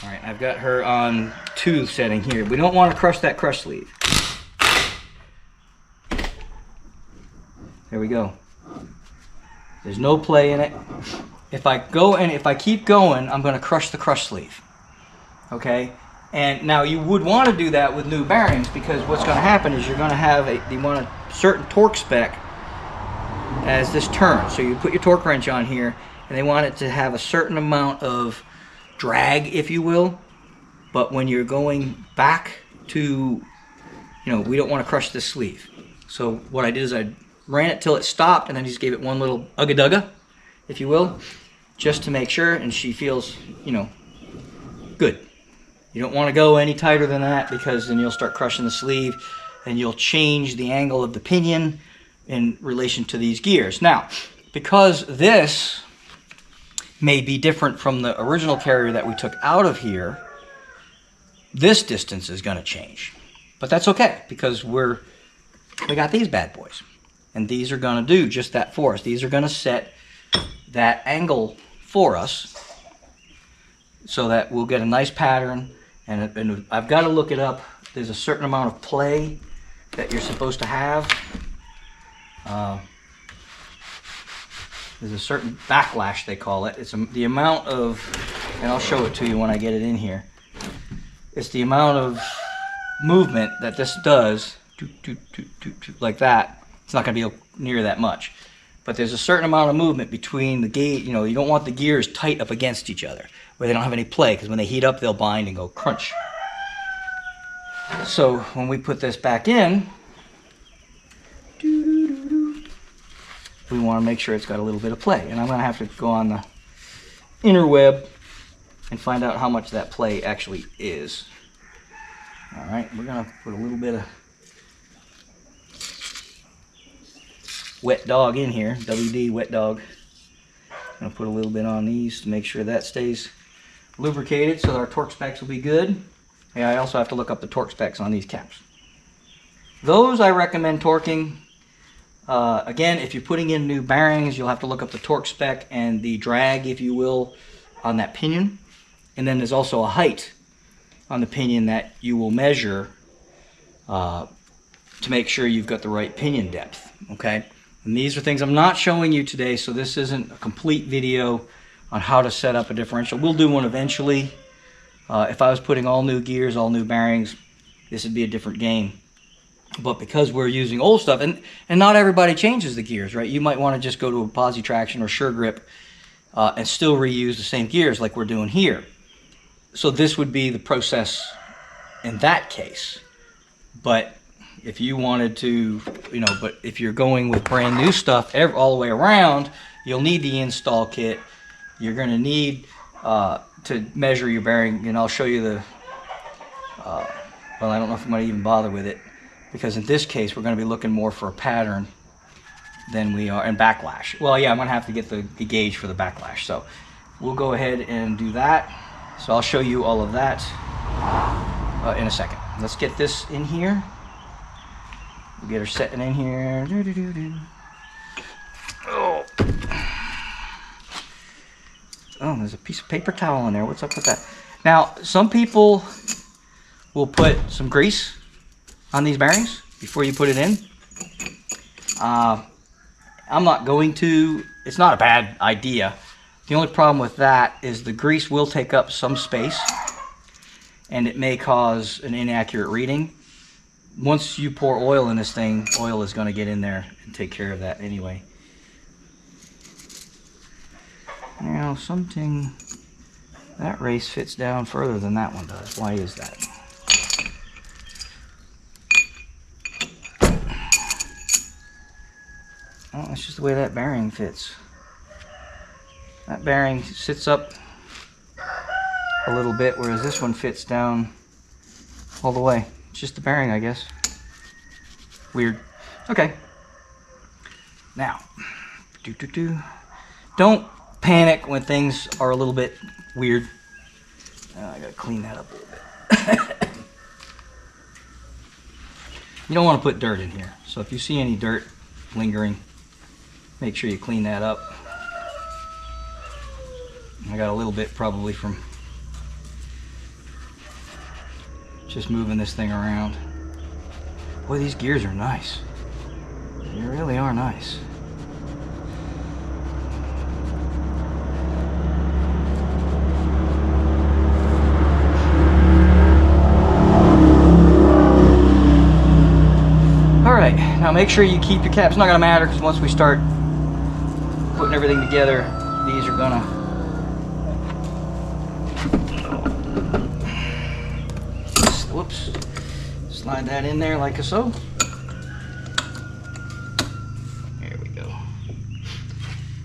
Alright, I've got her on 2 setting here. We don't want to crush that crush sleeve. There we go. There's no play in it. If I go and if I keep going, I'm going to crush the crush sleeve. Okay? And now you would want to do that with new bearings, because what's going to happen is you're going to have you want a certain torque spec as this turns. So you put your torque wrench on here, and they want it to have a certain amount of drag, if you will. But when you're going back to, we don't want to crush this sleeve. So what I did is I ran it till it stopped, and then just gave it one little ugga-dugga, if you will, just to make sure, and she feels, good. You don't want to go any tighter than that, because then you'll start crushing the sleeve, and you'll change the angle of the pinion in relation to these gears. Now, because this may be different from the original carrier that we took out of here, this distance is going to change. But that's okay, because we got these bad boys. And these are going to do just that for us. These are going to set that angle for us so that we'll get a nice pattern. And I've got to look it up. There's a certain amount of play that you're supposed to have. There's a certain backlash, they call it. It's the amount of and I'll show it to you when I get it in here. It's the amount of movement that this does, like that. It's not going to be near that much. But there's a certain amount of movement between the gear. You know, you don't want the gears tight up against each other where they don't have any play, because when they heat up, they'll bind and go crunch. So when we put this back in, we want to make sure it's got a little bit of play. And I'm going to have to go on the interweb and find out how much that play actually is. All right, we're going to put a little bit of wet dog in here, WD wet dog. I'm going to put a little bit on these to make sure that stays lubricated so our torque specs will be good. Yeah, I also have to look up the torque specs on these caps. Those I recommend torquing. Again, if you're putting in new bearings, you'll have to look up the torque spec and the drag, if you will, on that pinion. And then there's also a height on the pinion that you will measure to make sure you've got the right pinion depth, okay? And these are things I'm not showing you today, so this isn't a complete video on how to set up a differential. We'll do one eventually. If I was putting all new gears, all new bearings, this would be a different game. But because we're using old stuff, and not everybody changes the gears, right? You might want to just go to a posi traction or sure grip and still reuse the same gears like we're doing here. So this would be the process in that case. But if you wanted to, you know, but if you're going with brand new stuff all the way around, you'll need the install kit. You're going to need to measure your bearing, and I'll show you the, well, I don't know if I'm going to even bother with it, because in this case, we're going to be looking more for a pattern than we are in backlash. Well, yeah, I'm going to have to get the gauge for the backlash. So we'll go ahead and do that. So I'll show you all of that in a second. Let's get this in here. We'll get her setting in here. Oh. Oh, there's a piece of paper towel in there. What's up with that? Now, some people will put some grease on these bearings before you put it in. I'm not going to. It's not a bad idea. The only problem with that is the grease will take up some space and it may cause an inaccurate reading. Once you pour oil in this thing, oil is going to get in there and take care of that anyway. Now, something, that race fits down further than that one does. Why is that? Oh, that's just the way that bearing fits. That bearing sits up a little bit, whereas this one fits down all the way. It's just the bearing, I guess. Weird. Okay. Now, don't panic when things are a little bit weird. I gotta clean that up a little bit. You don't want to put dirt in here, so if you see any dirt lingering, make sure you clean that up. I got a little bit probably from just moving this thing around. Boy, these gears are nice. They really are nice. Alright, now make sure you keep your cap. It's not going to matter because once we start putting everything together, these are going to whoops, slide that in there like so. There we go.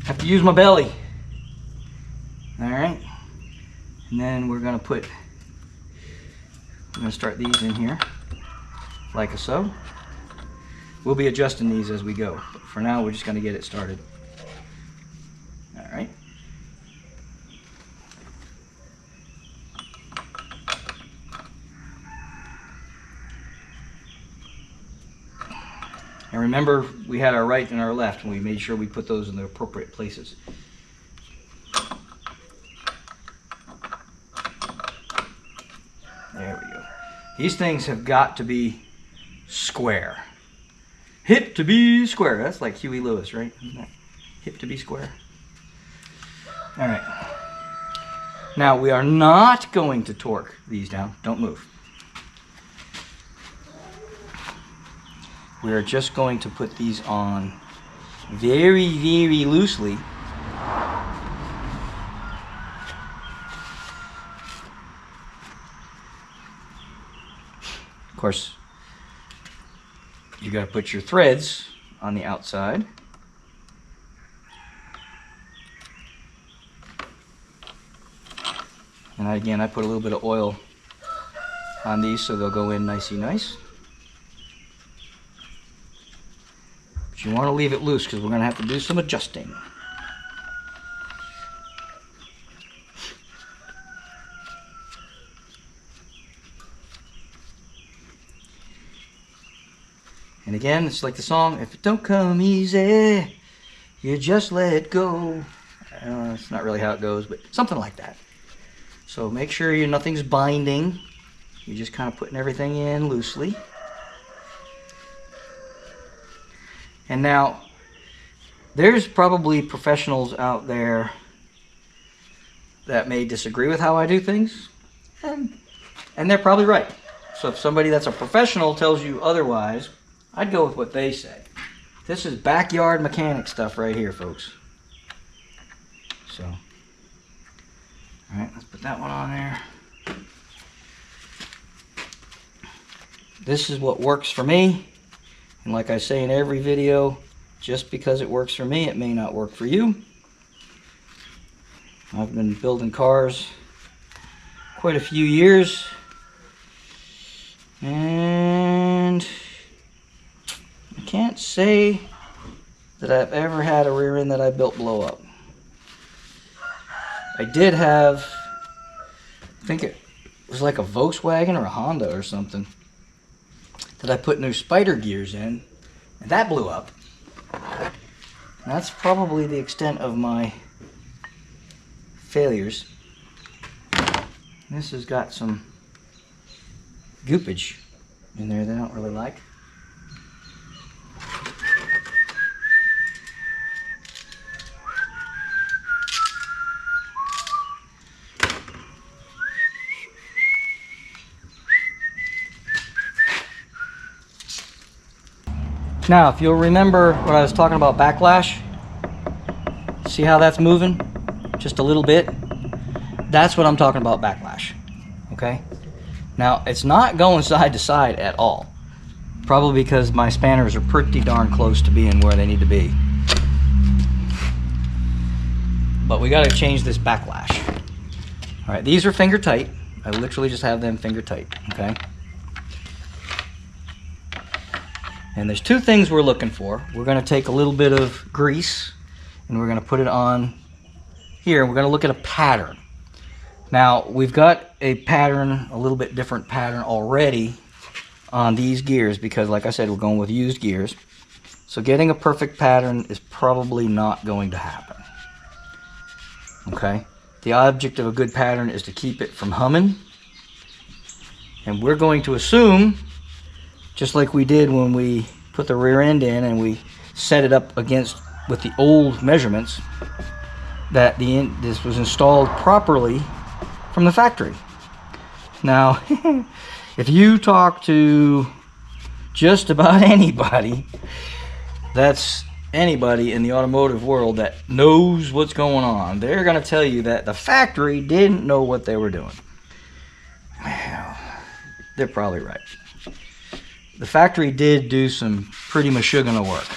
Have to use my belly. Alright, and then we're going to start these in here like so. We'll be adjusting these as we go, but for now we're just going to get it started. Alright. And remember, we had our right and our left, and we made sure we put those in the appropriate places. There we go. These things have got to be square. Hip to be square. That's like Huey Lewis, right? Isn't that hip to be square? All right. Now we are not going to torque these down. Don't move. We are just going to put these on very, very loosely. Of course, you got to put your threads on the outside. And again, I put a little bit of oil on these so they'll go in nicey nice. But you want to leave it loose because we're going to have to do some adjusting. And again, it's like the song, if it don't come easy, you just let go. It's not really how it goes, but something like that. So make sure nothing's binding. You're just kind of putting everything in loosely. And now, there's probably professionals out there that may disagree with how I do things, and they're probably right. So if somebody that's a professional tells you otherwise, I'd go with what they say. This is backyard mechanic stuff right here, folks. So, all right, let's put that one on there. This is what works for me. And like I say in every video, just because it works for me, it may not work for you. I've been building cars quite a few years. And I can't say that I've ever had a rear end that I built blow up. I did have, I think it was like a Volkswagen or a Honda or something, that I put new spider gears in, and that blew up. And that's probably the extent of my failures. This has got some goopage in there that I don't really like. Now, if you'll remember when I was talking about backlash, see how that's moving? Just a little bit. That's what I'm talking about, backlash. Okay? Now, it's not going side to side at all. Probably because my spanners are pretty darn close to being where they need to be. But we got to change this backlash. All right, these are finger tight. I literally just have them finger tight, okay? And there's two things we're looking for. We're going to take a little bit of grease and we're going to put it on here. We're going to look at a pattern. Now, we've got a pattern, a little bit different pattern already on these gears because, like I said, we're going with used gears. So getting a perfect pattern is probably not going to happen. Okay? The object of a good pattern is to keep it from humming. And we're going to assume, just like we did when we put the rear end in and we set it up against with the old measurements, that this was installed properly from the factory. Now, if you talk to just about anybody, that's anybody in the automotive world that knows what's going on, they're going to tell you that the factory didn't know what they were doing. Well, they're probably right. The factory did do some pretty mashugana work.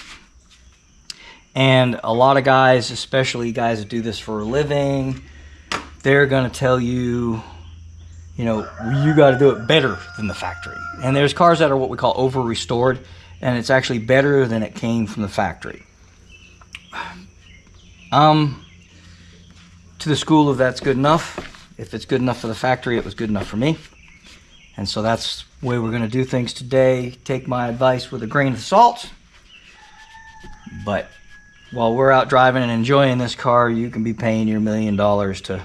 And a lot of guys, especially guys that do this for a living, they're going to tell you, you know, you got to do it better than the factory. And there's cars that are what we call over-restored, and it's actually better than it came from the factory. To the school of that's good enough. If it's good enough for the factory, it was good enough for me. And so that's the way we're going to do things today. Take my advice with a grain of salt. But while we're out driving and enjoying this car, you can be paying your $1 million to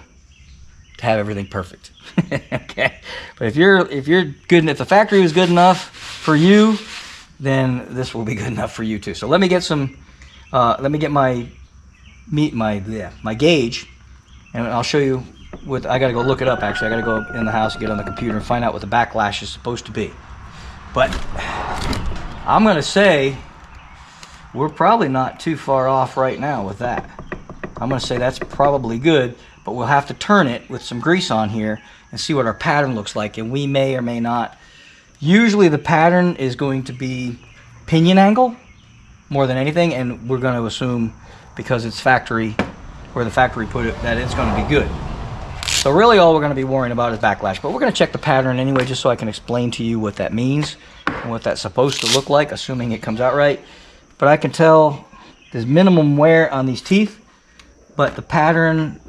have everything perfect. Okay? But if you're good, if the factory was good enough for you, then this will be good enough for you too. So let me get some, let me get my gauge, and I'll show you with, I gotta go look it up actually. I gotta go in the house, get on the computer and find out what the backlash is supposed to be. But I'm gonna say we're probably not too far off right now with that. I'm gonna say that's probably good, but we'll have to turn it with some grease on here and see what our pattern looks like, and we may or may not. Usually the pattern is going to be pinion angle more than anything, and we're going to assume because it's factory, where the factory put it, that it's going to be good. So really all we're going to be worrying about is backlash, but we're going to check the pattern anyway just so I can explain to you what that means and what that's supposed to look like, assuming it comes out right. But I can tell there's minimum wear on these teeth, but the pattern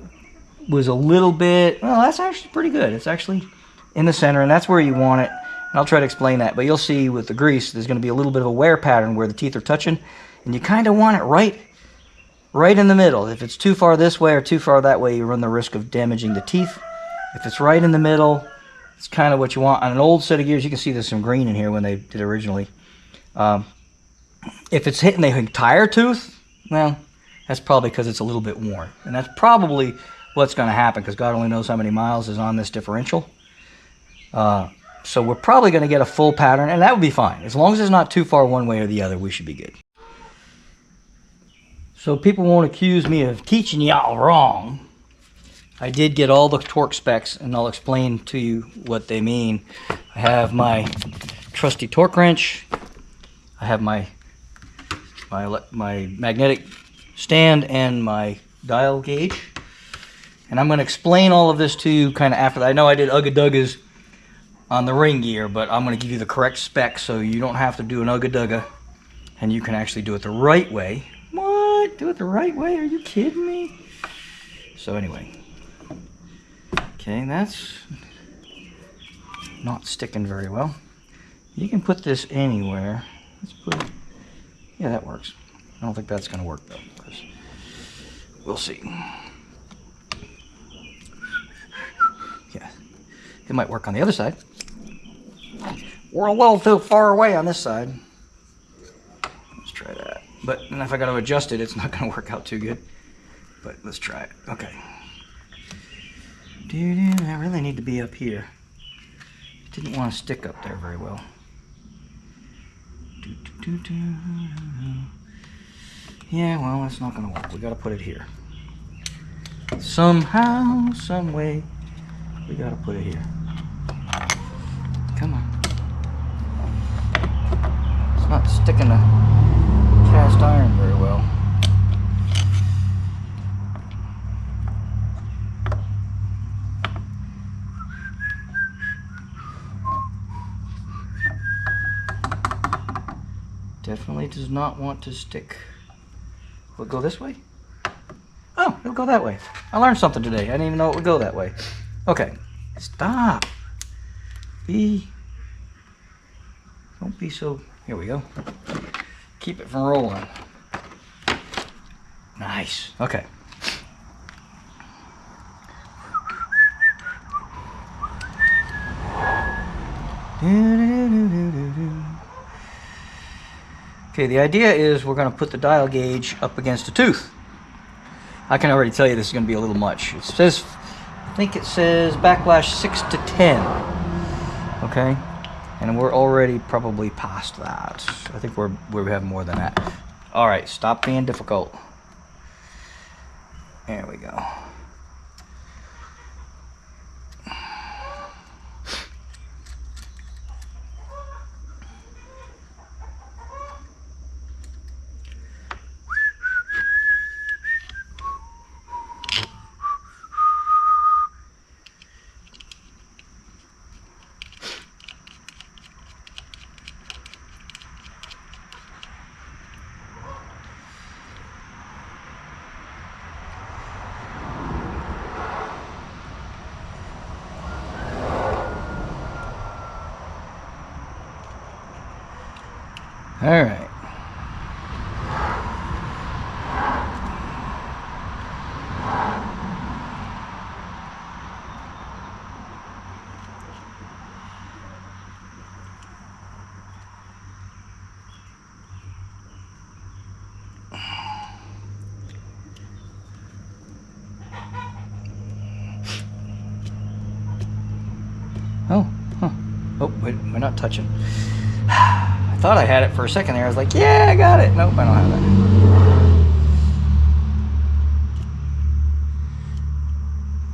was a little bit, well, that's actually pretty good. It's actually in the center, and that's where you want it. And I'll try to explain that, but you'll see with the grease, there's going to be a little bit of a wear pattern where the teeth are touching, and you kind of want it right in the middle. If it's too far this way or too far that way, you run the risk of damaging the teeth. If it's right in the middle, it's kind of what you want. On an old set of gears, you can see there's some green in here when they did originally. If it's hitting the entire tooth, well, that's probably because it's a little bit worn. And that's probably what's going to happen, because God only knows how many miles is on this differential. So we're probably going to get a full pattern, and that would be fine. As long as it's not too far one way or the other, we should be good. So people won't accuse me of teaching y'all wrong. I did get all the torque specs, and I'll explain to you what they mean. I have my trusty torque wrench. I have my magnetic stand and my dial gauge. And I'm going to explain all of this to you kind of after that. I know I did ugga-duggas on the ring gear, but I'm going to give you the correct specs so you don't have to do an ugga-dugga, and you can actually do it the right way. What? Do it the right way? Are you kidding me? So anyway. Okay, that's not sticking very well. You can put this anywhere. Let's put it, yeah, that works. I don't think that's going to work though, because we'll see. Yeah, it might work on the other side. We're a little too far away on this side. Let's try that. But then if I got to adjust it, it's not going to work out too good. But let's try it. Okay. I really need to be up here. Didn't want to stick up there very well. Yeah, well, that's not going to work. We got to put it here. Somehow, some way, we got to put it here. Come on. It's not sticking to cast iron very well. Definitely does not want to stick. Will it go this way? Oh, it'll go that way. I learned something today. I didn't even know it would go that way. Okay. Stop. Don't be so... Here we go. Keep it from rolling. Nice. Okay. Okay, the idea is we're going to put the dial gauge up against a tooth. I can already tell you this is going to be a little much. It says, I think it says backlash 6 to 10. Okay, and we're already probably past that. I think we have more than that. All right, stop being difficult. There we go. All right. Oh, huh. Oh, wait, we're not touching. I thought I had it for a second there. I was like, yeah, I got it. Nope, I don't have it.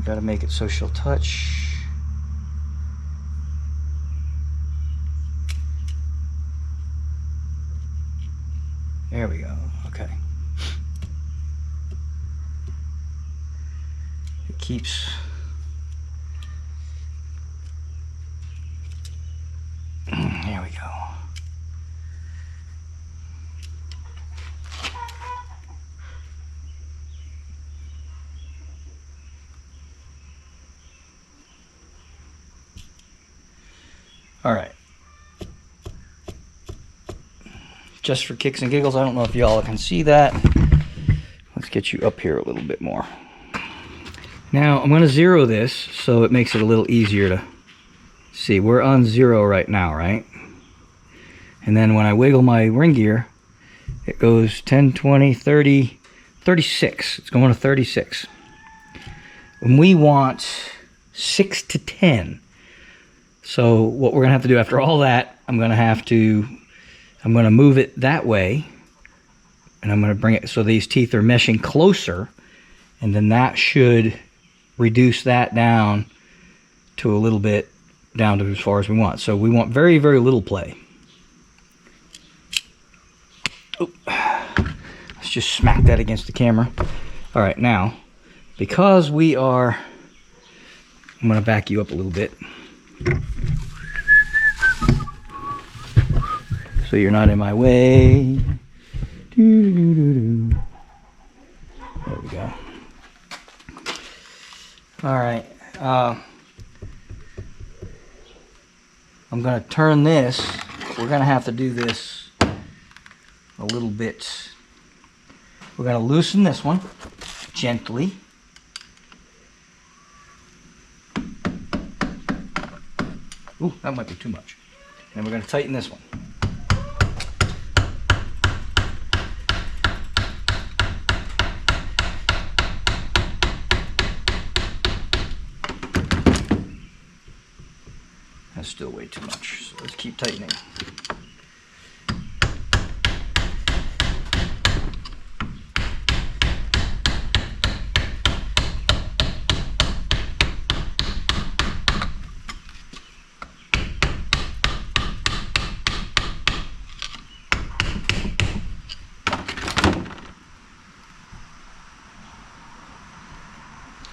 Gotta make it so she'll touch. There we go. Okay. It keeps. There we go. All right. Just for kicks and giggles, I don't know if y'all can see that. Let's get you up here a little bit more. Now I'm going to zero this so it makes it a little easier to see. We're on 0 right now, right? And then when I wiggle my ring gear, it goes 10, 20, 30, 36. It's going to 36. And we want 6 to 10. So what we're going to have to do after all that, I'm going to move it that way, and I'm going to bring it so these teeth are meshing closer, and then that should reduce that down to a little bit, down to as far as we want. So we want very, very little play. Oh, let's just smack that against the camera. All right, now, because we are, I'm going to back you up a little bit, so you're not in my way. There we go. All right. I'm going to turn this. We're going to have to do this a little bit. We're going to loosen this one gently. Ooh, that might be too much. And we're going to tighten this one. That's still way too much, so let's keep tightening.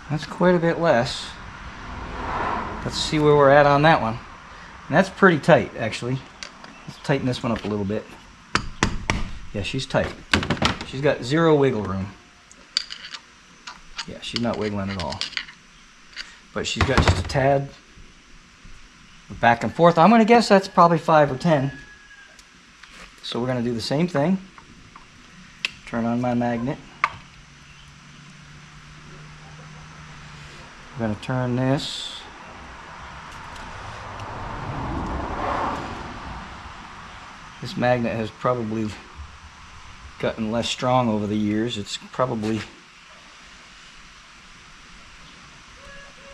That's quite a bit less. Let's see where we're at on that one. And that's pretty tight, actually. Let's tighten this one up a little bit. Yeah, she's tight. She's got 0 wiggle room. Yeah, she's not wiggling at all. But she's got just a tad back and forth. I'm going to guess that's probably 5 or 10. So we're going to do the same thing. Turn on my magnet. We're going to turn this. This magnet has probably gotten less strong over the years. It's probably,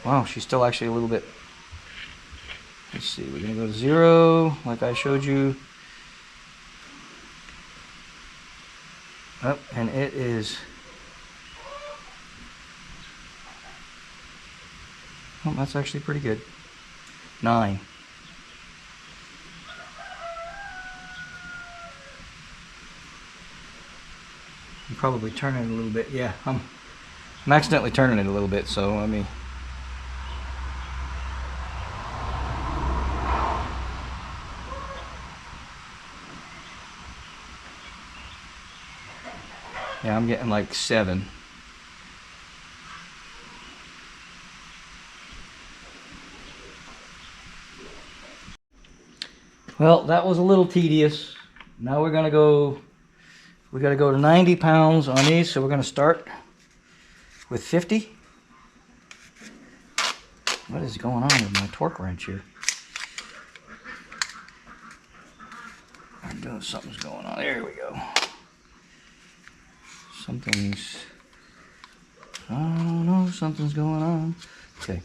wow, she's still actually a little bit, let's see, we're going to go to 0 like I showed you. Oh, and it is, oh, that's actually pretty good. 9. I'm probably turning it a little bit. Yeah, I'm accidentally turning it a little bit, so let me. Yeah, I'm getting like 7. Well, that was a little tedious. Now we're gonna go. We got to go to 90 pounds on these, so we're going to start with 50. What is going on with my torque wrench here? I know something's going on. There we go. Something's, I don't know, something's going on. Okay.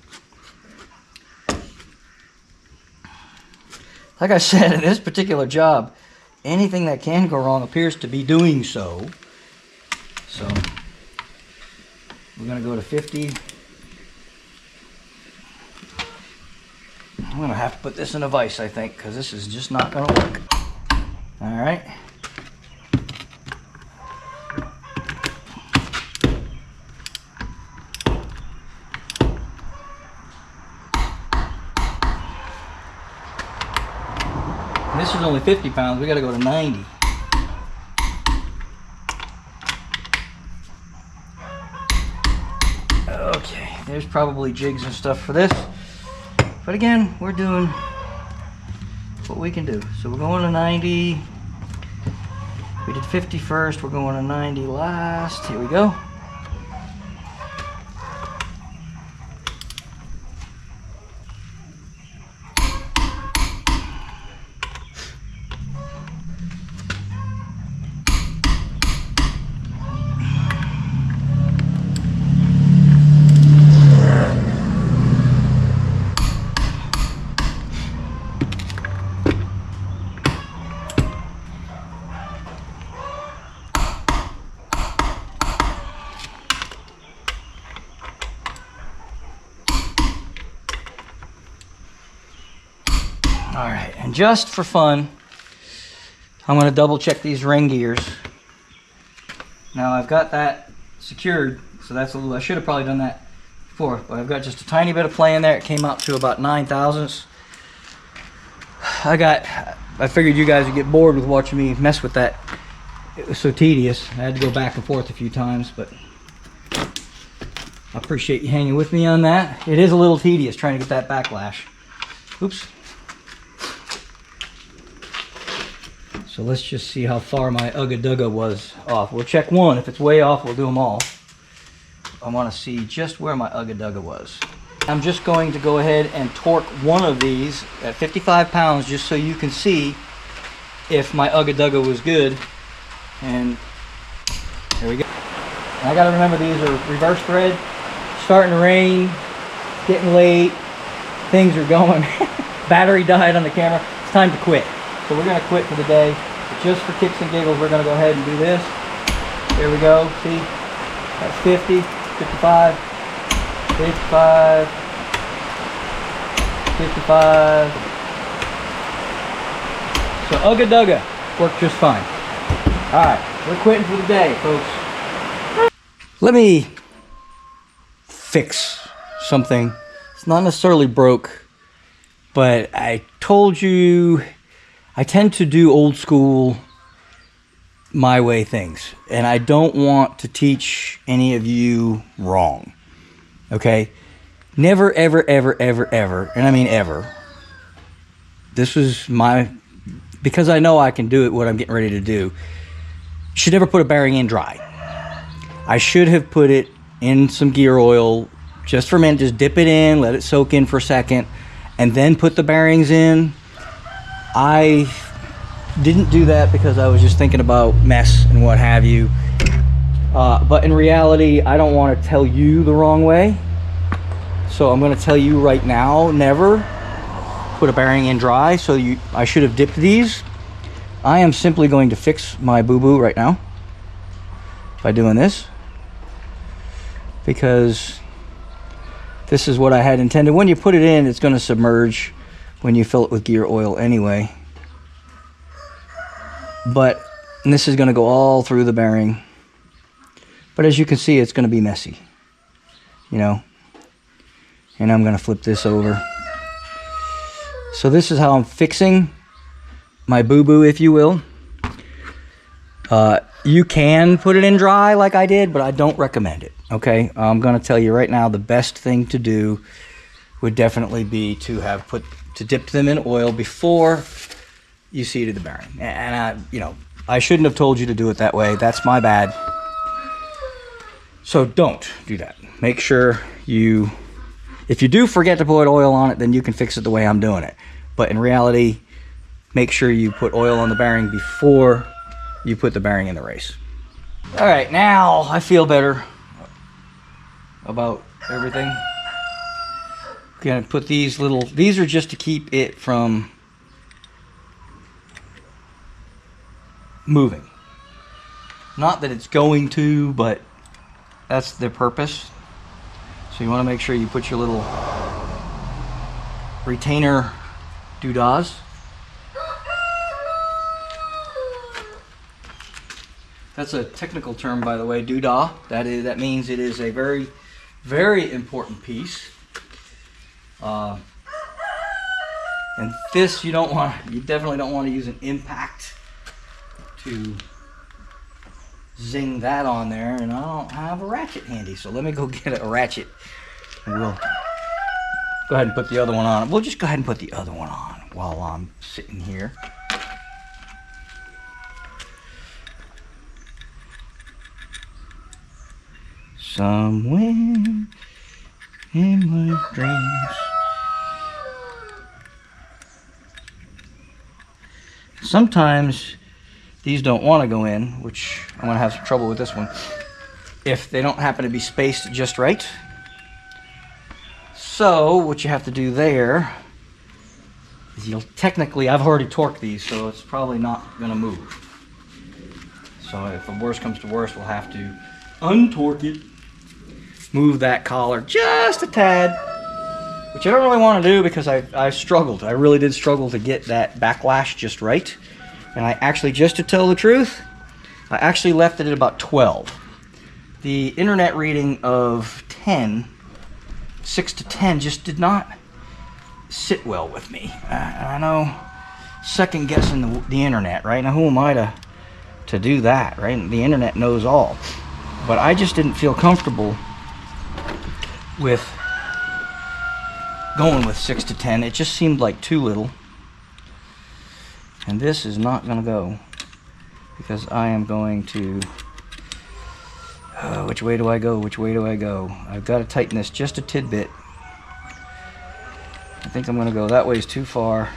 like I said, in this particular job, anything that can go wrong appears to be doing so. So we're going to go to 50. I'm going to have to put this in a vise, I think, because this is just not going to work. All right. And this is only 50 pounds. We got to go to 90. Okay, there's probably jigs and stuff for this. But again, we're doing what we can do. So we're going to 90. We did 50 first. We're going to 90 last. Here we go. Alright, and just for fun, I'm going to double check these ring gears. Now I've got that secured, so that's a little, I should have probably done that before, but I've got just a tiny bit of play in there. It came out to about 9 thousandths. I figured you guys would get bored with watching me mess with that. It was so tedious. I had to go back and forth a few times, but I appreciate you hanging with me on that. It is a little tedious trying to get that backlash. Oops. So let's just see how far my Ugga Dugga was off. We'll check one. If it's way off, we'll do them all. I want to see just where my Ugga Dugga was. I'm just going to go ahead and torque one of these at 55 pounds just so you can see if my Ugga Dugga was good. And there we go. And I got to remember these are reverse thread. Starting to rain, getting late, things are going. Battery died on the camera. It's time to quit. So we're going to quit for the day. But just for kicks and giggles, we're going to go ahead and do this. There we go. See? That's 50, 55, 55, 55. So Ugga Dugga worked just fine. Alright, we're quitting for the day, folks. Let me fix something. It's not necessarily broke, but I told you I tend to do old school, my way things, and I don't want to teach any of you wrong. Okay? Never, ever, ever, ever, ever, and I mean ever. This was my, because I know I can do it, what I'm getting ready to do. You should never put a bearing in dry. I should have put it in some gear oil just for a minute, just dip it in, let it soak in for a second, and then put the bearings in. I didn't do that because I was just thinking about mess and what have you. But in reality, I don't want to tell you the wrong way. So I'm going to tell you right now, never put a bearing in dry. So I should have dipped these. I am simply going to fix my boo-boo right now by doing this, because this is what I had intended. When you put it in, it's going to submerge when you fill it with gear oil anyway. But and this is going to go all through the bearing. But as you can see, it's going to be messy, you know. And I'm going to flip this over. So this is how I'm fixing my boo-boo, if you will. You can put it in dry like I did, but I don't recommend it. Okay, I'm going to tell you right now, the best thing to do would definitely be to have dip them in oil before you seated the bearing. And I shouldn't have told you to do it that way. That's my bad. So don't do that. Make sure if you do forget to put oil on it, then you can fix it the way I'm doing it. But in reality, make sure you put oil on the bearing before you put the bearing in the race. All right, now I feel better about everything. Gonna put these are just to keep it from moving. Not that it's going to, but that's the purpose. So you want to make sure you put your little retainer doodahs. That's a technical term, by the way, doodah. That means it is a very, very important piece. And this you definitely don't want to use an impact to zing that on there, and I don't have a ratchet handy, so let me go get a ratchet and we'll go ahead and put the other one on. We'll just go ahead and put the other one on while I'm sitting here. Somewhere in my dreams. Sometimes these don't want to go in, which I'm going to have some trouble with this one, if they don't happen to be spaced just right. So what you have to do there is I've already torqued these, so it's probably not going to move. So if the worst comes to worst, we'll have to untorque it, move that collar just a tad, which I don't really want to do because I struggled. I really did struggle to get that backlash just right. And I actually, just to tell the truth, I actually left it at about 12. The internet reading of 6 to 10, just did not sit well with me. I know, second guessing the internet, right? Now who am I to do that, right? The internet knows all. But I just didn't feel comfortable with going with 6 to 10. It just seemed like too little. And this is not going to go because I am going to... which way do I go? Which way do I go? I've got to tighten this just a tidbit. I think I'm going to go that way is too far.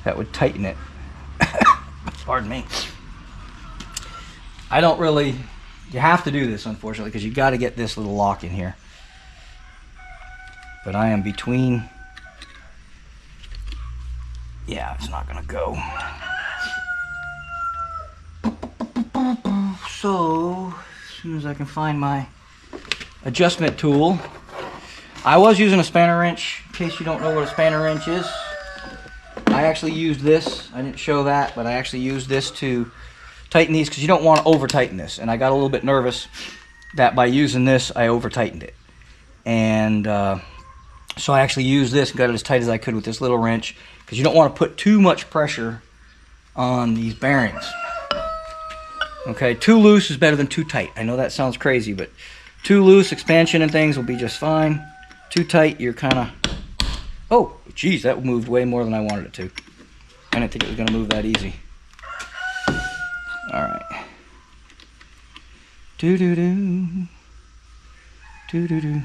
That would tighten it. Pardon me. I don't really... You have to do this, unfortunately, because you've got to get this little lock in here. But I am between... Yeah, it's not gonna go. So, as soon as I can find my adjustment tool. I was using a spanner wrench, in case you don't know what a spanner wrench is. I actually used this. I didn't show that, but I actually used this to tighten these because you don't want to over tighten this. And I got a little bit nervous that by using this, I over tightened it. And so I actually used this and got it as tight as I could with this little wrench, because you don't want to put too much pressure on these bearings. Okay, too loose is better than too tight. I know that sounds crazy, but too loose, expansion and things will be just fine. Too tight, you're kind of... Oh, geez, that moved way more than I wanted it to. I didn't think it was going to move that easy. Alright. Do-do-do. Do-do-do.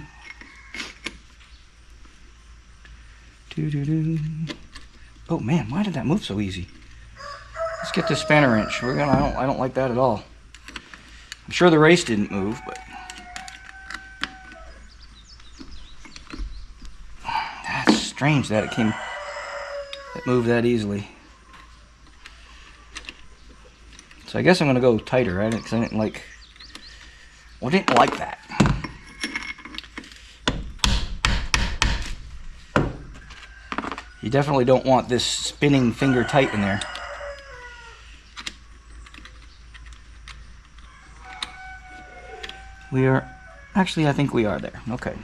Do-do-do. Oh man, why did that move so easy? Let's get this spanner wrench. I don't like that at all. I'm sure the race didn't move, but that's strange that it moved that easily. So I guess I'm gonna go tighter, right? Because I didn't like that. You definitely don't want this spinning finger tight in there. We are, actually I think we are there. Okay.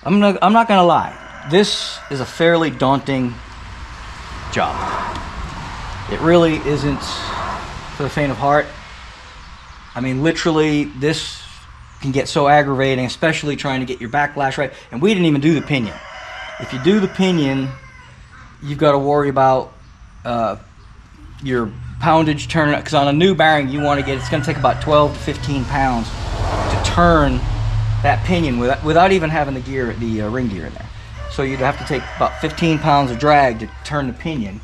I'm not gonna lie. This is a fairly daunting job. It really isn't for the faint of heart. I mean, literally, this can get so aggravating, especially trying to get your backlash right. And we didn't even do the pinion. If you do the pinion, you've got to worry about your poundage turning, because on a new bearing you want to get, it's going to take about 12 to 15 pounds to turn that pinion without even having the ring gear in there. So you'd have to take about 15 pounds of drag to turn the pinion,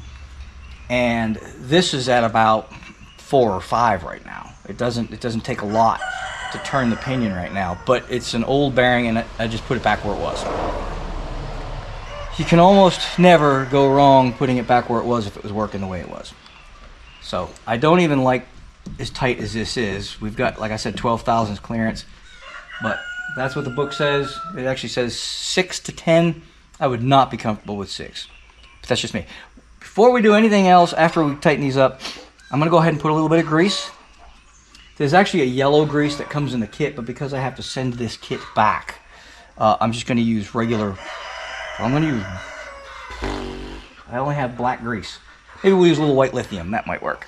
and this is at about 4 or 5 right now. It doesn't take a lot to turn the pinion right now, but it's an old bearing and I just put it back where it was. you can almost never go wrong putting it back where it was if it was working the way it was. So I don't even like as tight as this is. We've got, like I said, 12 thousandths clearance, but that's what the book says. It actually says 6 to 10. I would not be comfortable with 6, but that's just me. Before we do anything else, after we tighten these up, I'm gonna go ahead and put a little bit of grease. There's actually a yellow grease that comes in the kit, but because I have to send this kit back, I'm just gonna use regular, I only have black grease. Maybe we'll use a little white lithium, that might work.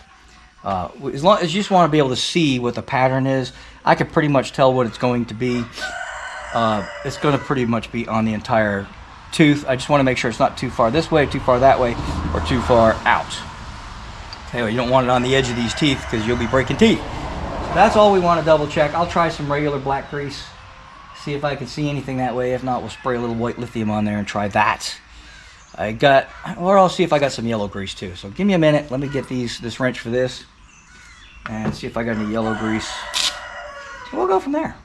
As long as you just want to be able to see what the pattern is, I could pretty much tell what it's going to be. It's going to pretty much be on the entire tooth. I just want to make sure it's not too far this way, too far that way, or too far out. Okay, well, you don't want it on the edge of these teeth because you'll be breaking teeth. So that's all we want to double check. I'll try some regular black grease, see if I can see anything that way. If not, we'll spray a little white lithium on there and try that. Or I'll see if I got some yellow grease too. So give me a minute. Let me get this wrench for this and see if I got any yellow grease. We'll go from there.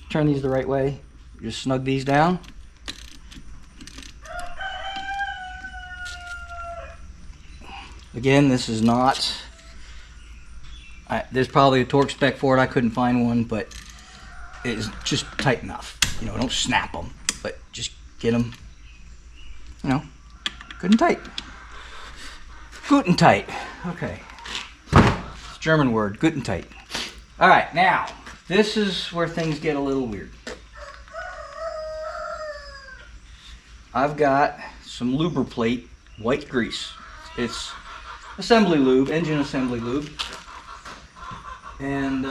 Turn these the right way. Just snug these down. Again, this is not, there's probably a torque spec for it. I couldn't find one, but it's just tight enough. You know, don't snap them, but just get them, you know, good and tight. Good and tight. Okay. It's a German word, good and tight. All right, now, this is where things get a little weird. I've got some Lubriplate white grease. It's assembly lube, engine assembly lube. And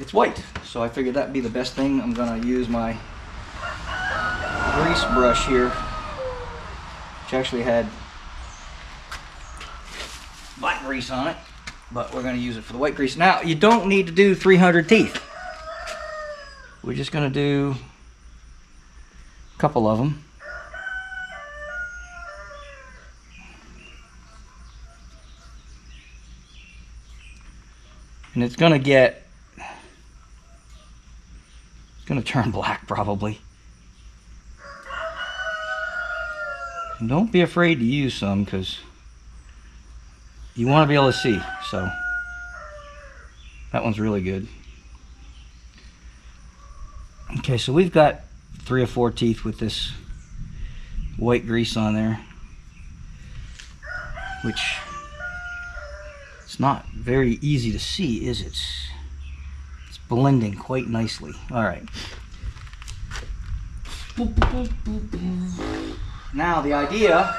it's white, so I figured that'd be the best thing. I'm gonna use my grease brush here, which actually had black grease on it, but we're gonna use it for the white grease. Now, you don't need to do 300 teeth. We're just gonna do a couple of them. And it's gonna turn black probably. And don't be afraid to use some, because you want to be able to see. So that one's really good. Okay, so we've got 3 or 4 teeth with this white grease on there, which it's not very easy to see, is it? It's blending quite nicely. All right. Now the idea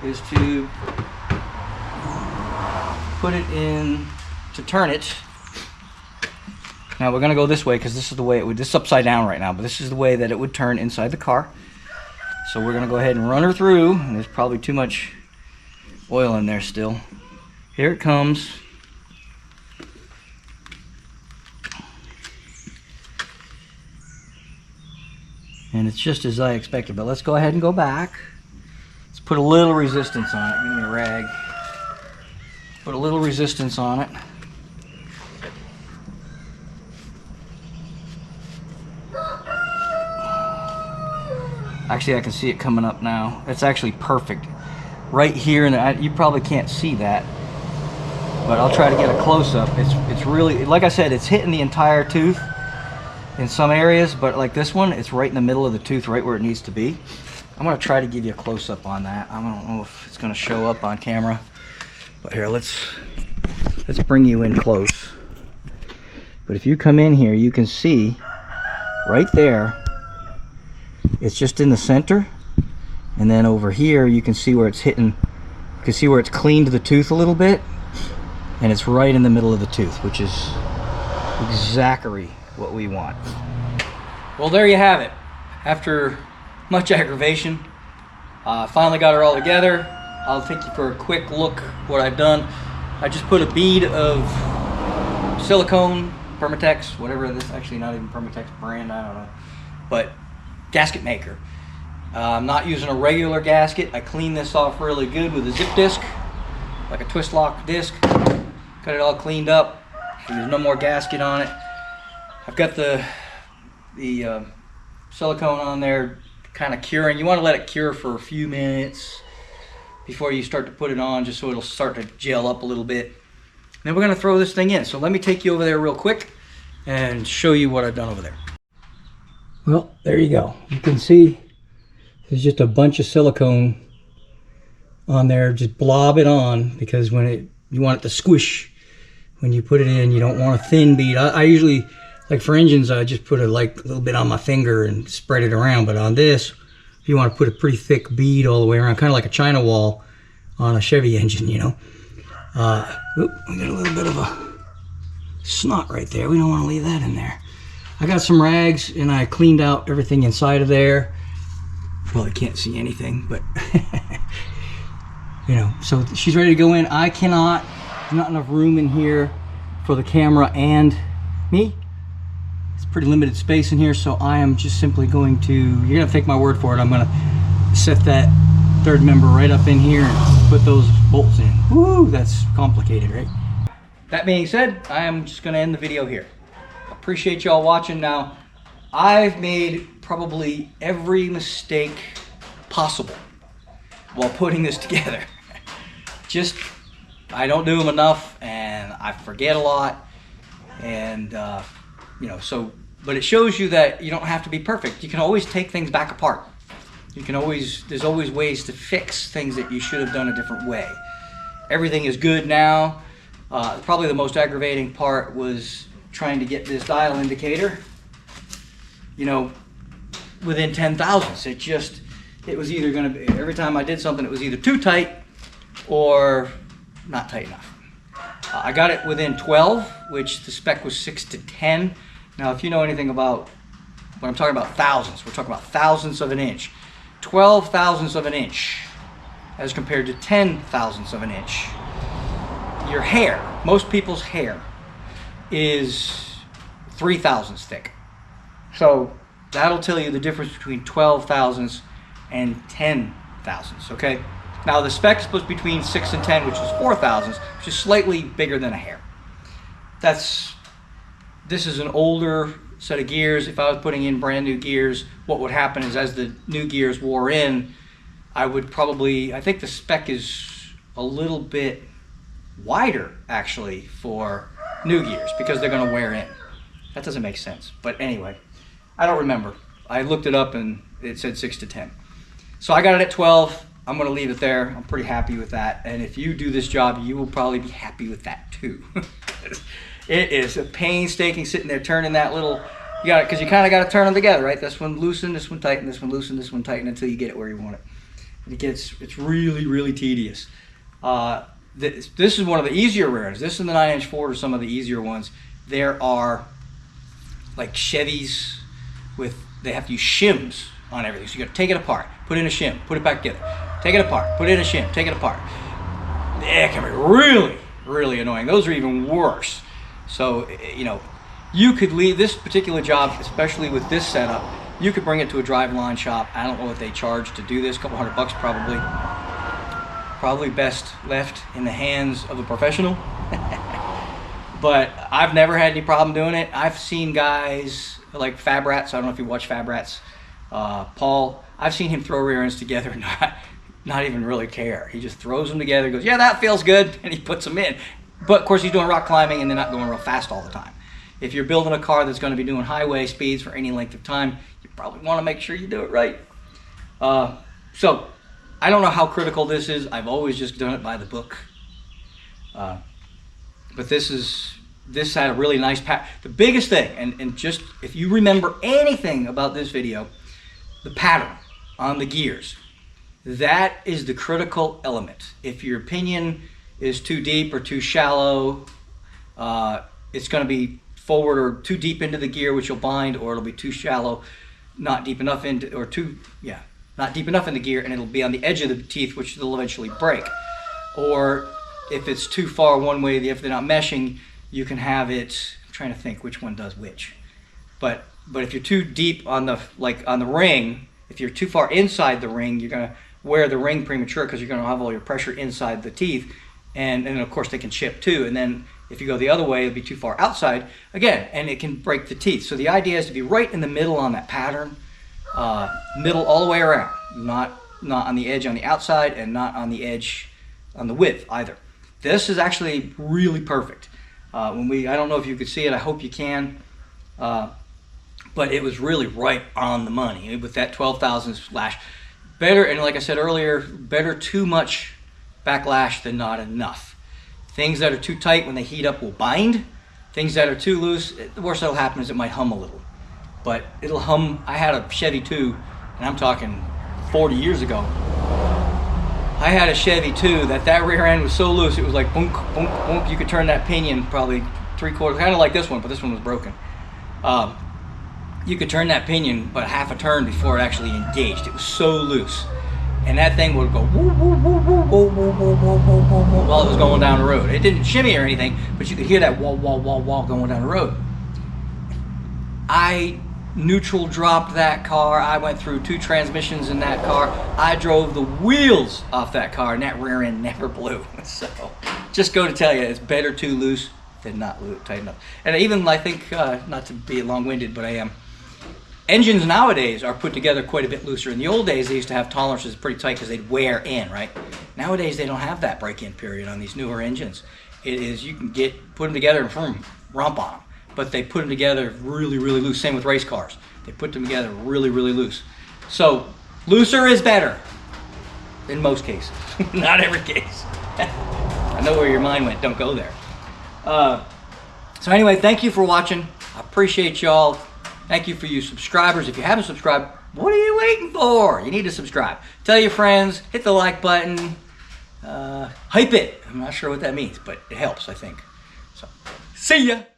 is to put it in, to turn it. Now we're gonna go this way because this is the way it would, this is upside down right now, but this is the way that it would turn inside the car. So we're gonna go ahead and run her through, and there's probably too much oil in there still. Here it comes. And it's just as I expected, but let's go ahead and go back. Let's put a little resistance on it. Give me a rag. Put a little resistance on it. Actually, I can see it coming up now. It's actually perfect. Right here, and you probably can't see that, but I'll try to get a close-up. It's really, like I said, it's hitting the entire tooth in some areas, but like this one, it's right in the middle of the tooth, right where it needs to be. I'm gonna try to give you a close-up on that. I don't know if it's gonna show up on camera, but here, let's bring you in close. But if you come in here, you can see right there, it's just in the center. And then over here, you can see where it's hitting, you can see where it's cleaned the tooth a little bit, and it's right in the middle of the tooth, which is exactly what we want. Well, there you have it. After much aggravation, finally got her all together. I'll take you for a quick look what I've done. I just put a bead of silicone, Permatex, whatever this, actually not even Permatex brand, I don't know, but gasket maker. I'm not using a regular gasket. I cleaned this off really good with a zip disc, like a twist lock disc. Got it all cleaned up. So there's no more gasket on it. I've got the silicone on there kind of curing. You want to let it cure for a few minutes before you start to put it on, just so it'll start to gel up a little bit. And then we're going to throw this thing in. So let me take you over there real quick and show you what I've done over there. Well, there you go. You can see there's just a bunch of silicone on there. Just blob it on, because when you want it to squish when you put it in. You don't want a thin bead. I usually, like for engines, I just put a little bit on my finger and spread it around. But on this, if you want to put a pretty thick bead all the way around, kind of like a China wall on a Chevy engine, you know. We got a little bit of a snot right there. We don't want to leave that in there. I got some rags and I cleaned out everything inside of there. Well, you can't see anything, but you know, so she's ready to go in. I cannot, there's not enough room in here for the camera and me. It's pretty limited space in here, so I am just simply going to, you're gonna take my word for it, I'm gonna set that third member right up in here and put those bolts in. Woo, that's complicated, right? That being said, I am just gonna end the video here. Appreciate y'all watching. Now, I've made probably every mistake possible while putting this together. Just, I don't do them enough and I forget a lot, and you know, so, but it shows you that you don't have to be perfect. You can always take things back apart. You can always, there's always ways to fix things that you should have done a different way. Everything is good now. Probably the most aggravating part was trying to get this dial indicator, you know, within 10 thousandths. It was either going to be, every time I did something, it was either too tight or not tight enough. I got it within 12, which the spec was 6 to 10. Now, if you know anything about, when I'm talking about thousandths, we're talking about thousandths of an inch. 12 thousandths of an inch as compared to 10 thousandths of an inch. Your hair, most people's hair, is 3 thousandths thick. So that'll tell you the difference between 12 thousandths and 10 thousandths, okay? Now the spec is supposed to be between 6 and 10, which is 4 thousandths, which is slightly bigger than a hair. This is an older set of gears. If I was putting in brand new gears, what would happen is as the new gears wore in, I would probably, I think the spec is a little bit wider actually for new gears because they're going to wear in. That doesn't make sense, but anyway, I don't remember. I looked it up and it said 6 to 10. So I got it at 12. I'm going to leave it there. I'm pretty happy with that, and if you do this job, you will probably be happy with that too. It is a painstaking sitting there turning that little, you got it, because you kind of got to turn them together, right? This one loosen, this one tighten, this one loosen, this one tighten until you get it where you want it. And it's really, really tedious. This is one of the easier rears. This and the 9-inch Ford are some of the easier ones. There are like Chevys with, they have to use shims on everything. So you got to take it apart, put in a shim, put it back together, take it apart, put in a shim, take it apart. It can be really, really annoying. Those are even worse. So, you know, you could leave this particular job, especially with this setup, you could bring it to a drive-line shop. I don't know what they charge to do this, a couple $100 probably. Probably best left in the hands of a professional. But I've never had any problem doing it. I've seen guys like Fab Rats, I don't know if you watch Fab Rats, Paul, I've seen him throw rear ends together and not even really care. He just throws them together, goes, yeah, that feels good, and he puts them in. But of course he's doing rock climbing and they're not going real fast all the time. If you're building a car that's going to be doing highway speeds for any length of time, you probably want to make sure you do it right. So I don't know how critical this is. I've always just done it by the book. But this had a really nice pattern. The biggest thing, and just if you remember anything about this video, the pattern on the gears, that is the critical element. If your pinion is too deep or too shallow, it's going to be forward or too deep into the gear, which will bind, or it'll be too shallow, not deep enough into, or too, yeah, not deep enough in the gear, and it'll be on the edge of the teeth, which they'll eventually break. Or if it's too far one way, if they're not meshing, you can have it, I'm trying to think which one does which. But if you're too deep on the, like on the ring, if you're too far inside the ring, you're going to wear the ring premature because you're going to have all your pressure inside the teeth. and of course they can chip too. And then if you go the other way, it'll be too far outside again, and it can break the teeth. So the idea is to be right in the middle on that pattern, middle all the way around, not on the edge on the outside, and not on the edge on the width either. This is actually really perfect. I don't know if you could see it, I hope you can, but it was really right on the money with that 12,000 lash. Better, and like I said earlier, better too much backlash than not enough. Things that are too tight when they heat up will bind. Things that are too loose, the worst that'll happen is it might hum a little. But it'll hum. I had a Chevy 2, and I'm talking 40 years ago. I had a Chevy 2 that rear end was so loose, it was like boonk, boonk, boonk. You could turn that pinion probably 3/4, kind of like this one, but this one was broken. You could turn that pinion but half a turn before it actually engaged. It was so loose. And that thing would go woo, woo, woo, woo, woo, woo, woo, woo, woo, woo, while it was going down the road. It didn't shimmy or anything, but you could hear that wah, wah, wah, wah going down the road. I neutral dropped that car. I went through 2 transmissions in that car. I drove the wheels off that car, and that rear end never blew. So just go to tell you, it's better too loose than not tight enough. And even, I think, not to be long-winded, but I am, engines nowadays are put together quite a bit looser. In the old days, they used to have tolerances pretty tight because they'd wear in, right? Nowadays, they don't have that break-in period on these newer engines. It is, you can put them together and romp on them. But they put them together really, really loose. Same with race cars. They put them together really, really loose. So looser is better in most cases. Not every case. I know where your mind went. Don't go there. So anyway, thank you for watching. I appreciate y'all. Thank you for you subscribers. If you haven't subscribed, what are you waiting for? You need to subscribe. Tell your friends. Hit the like button. Hype it. I'm not sure what that means, but it helps, I think. So, see ya.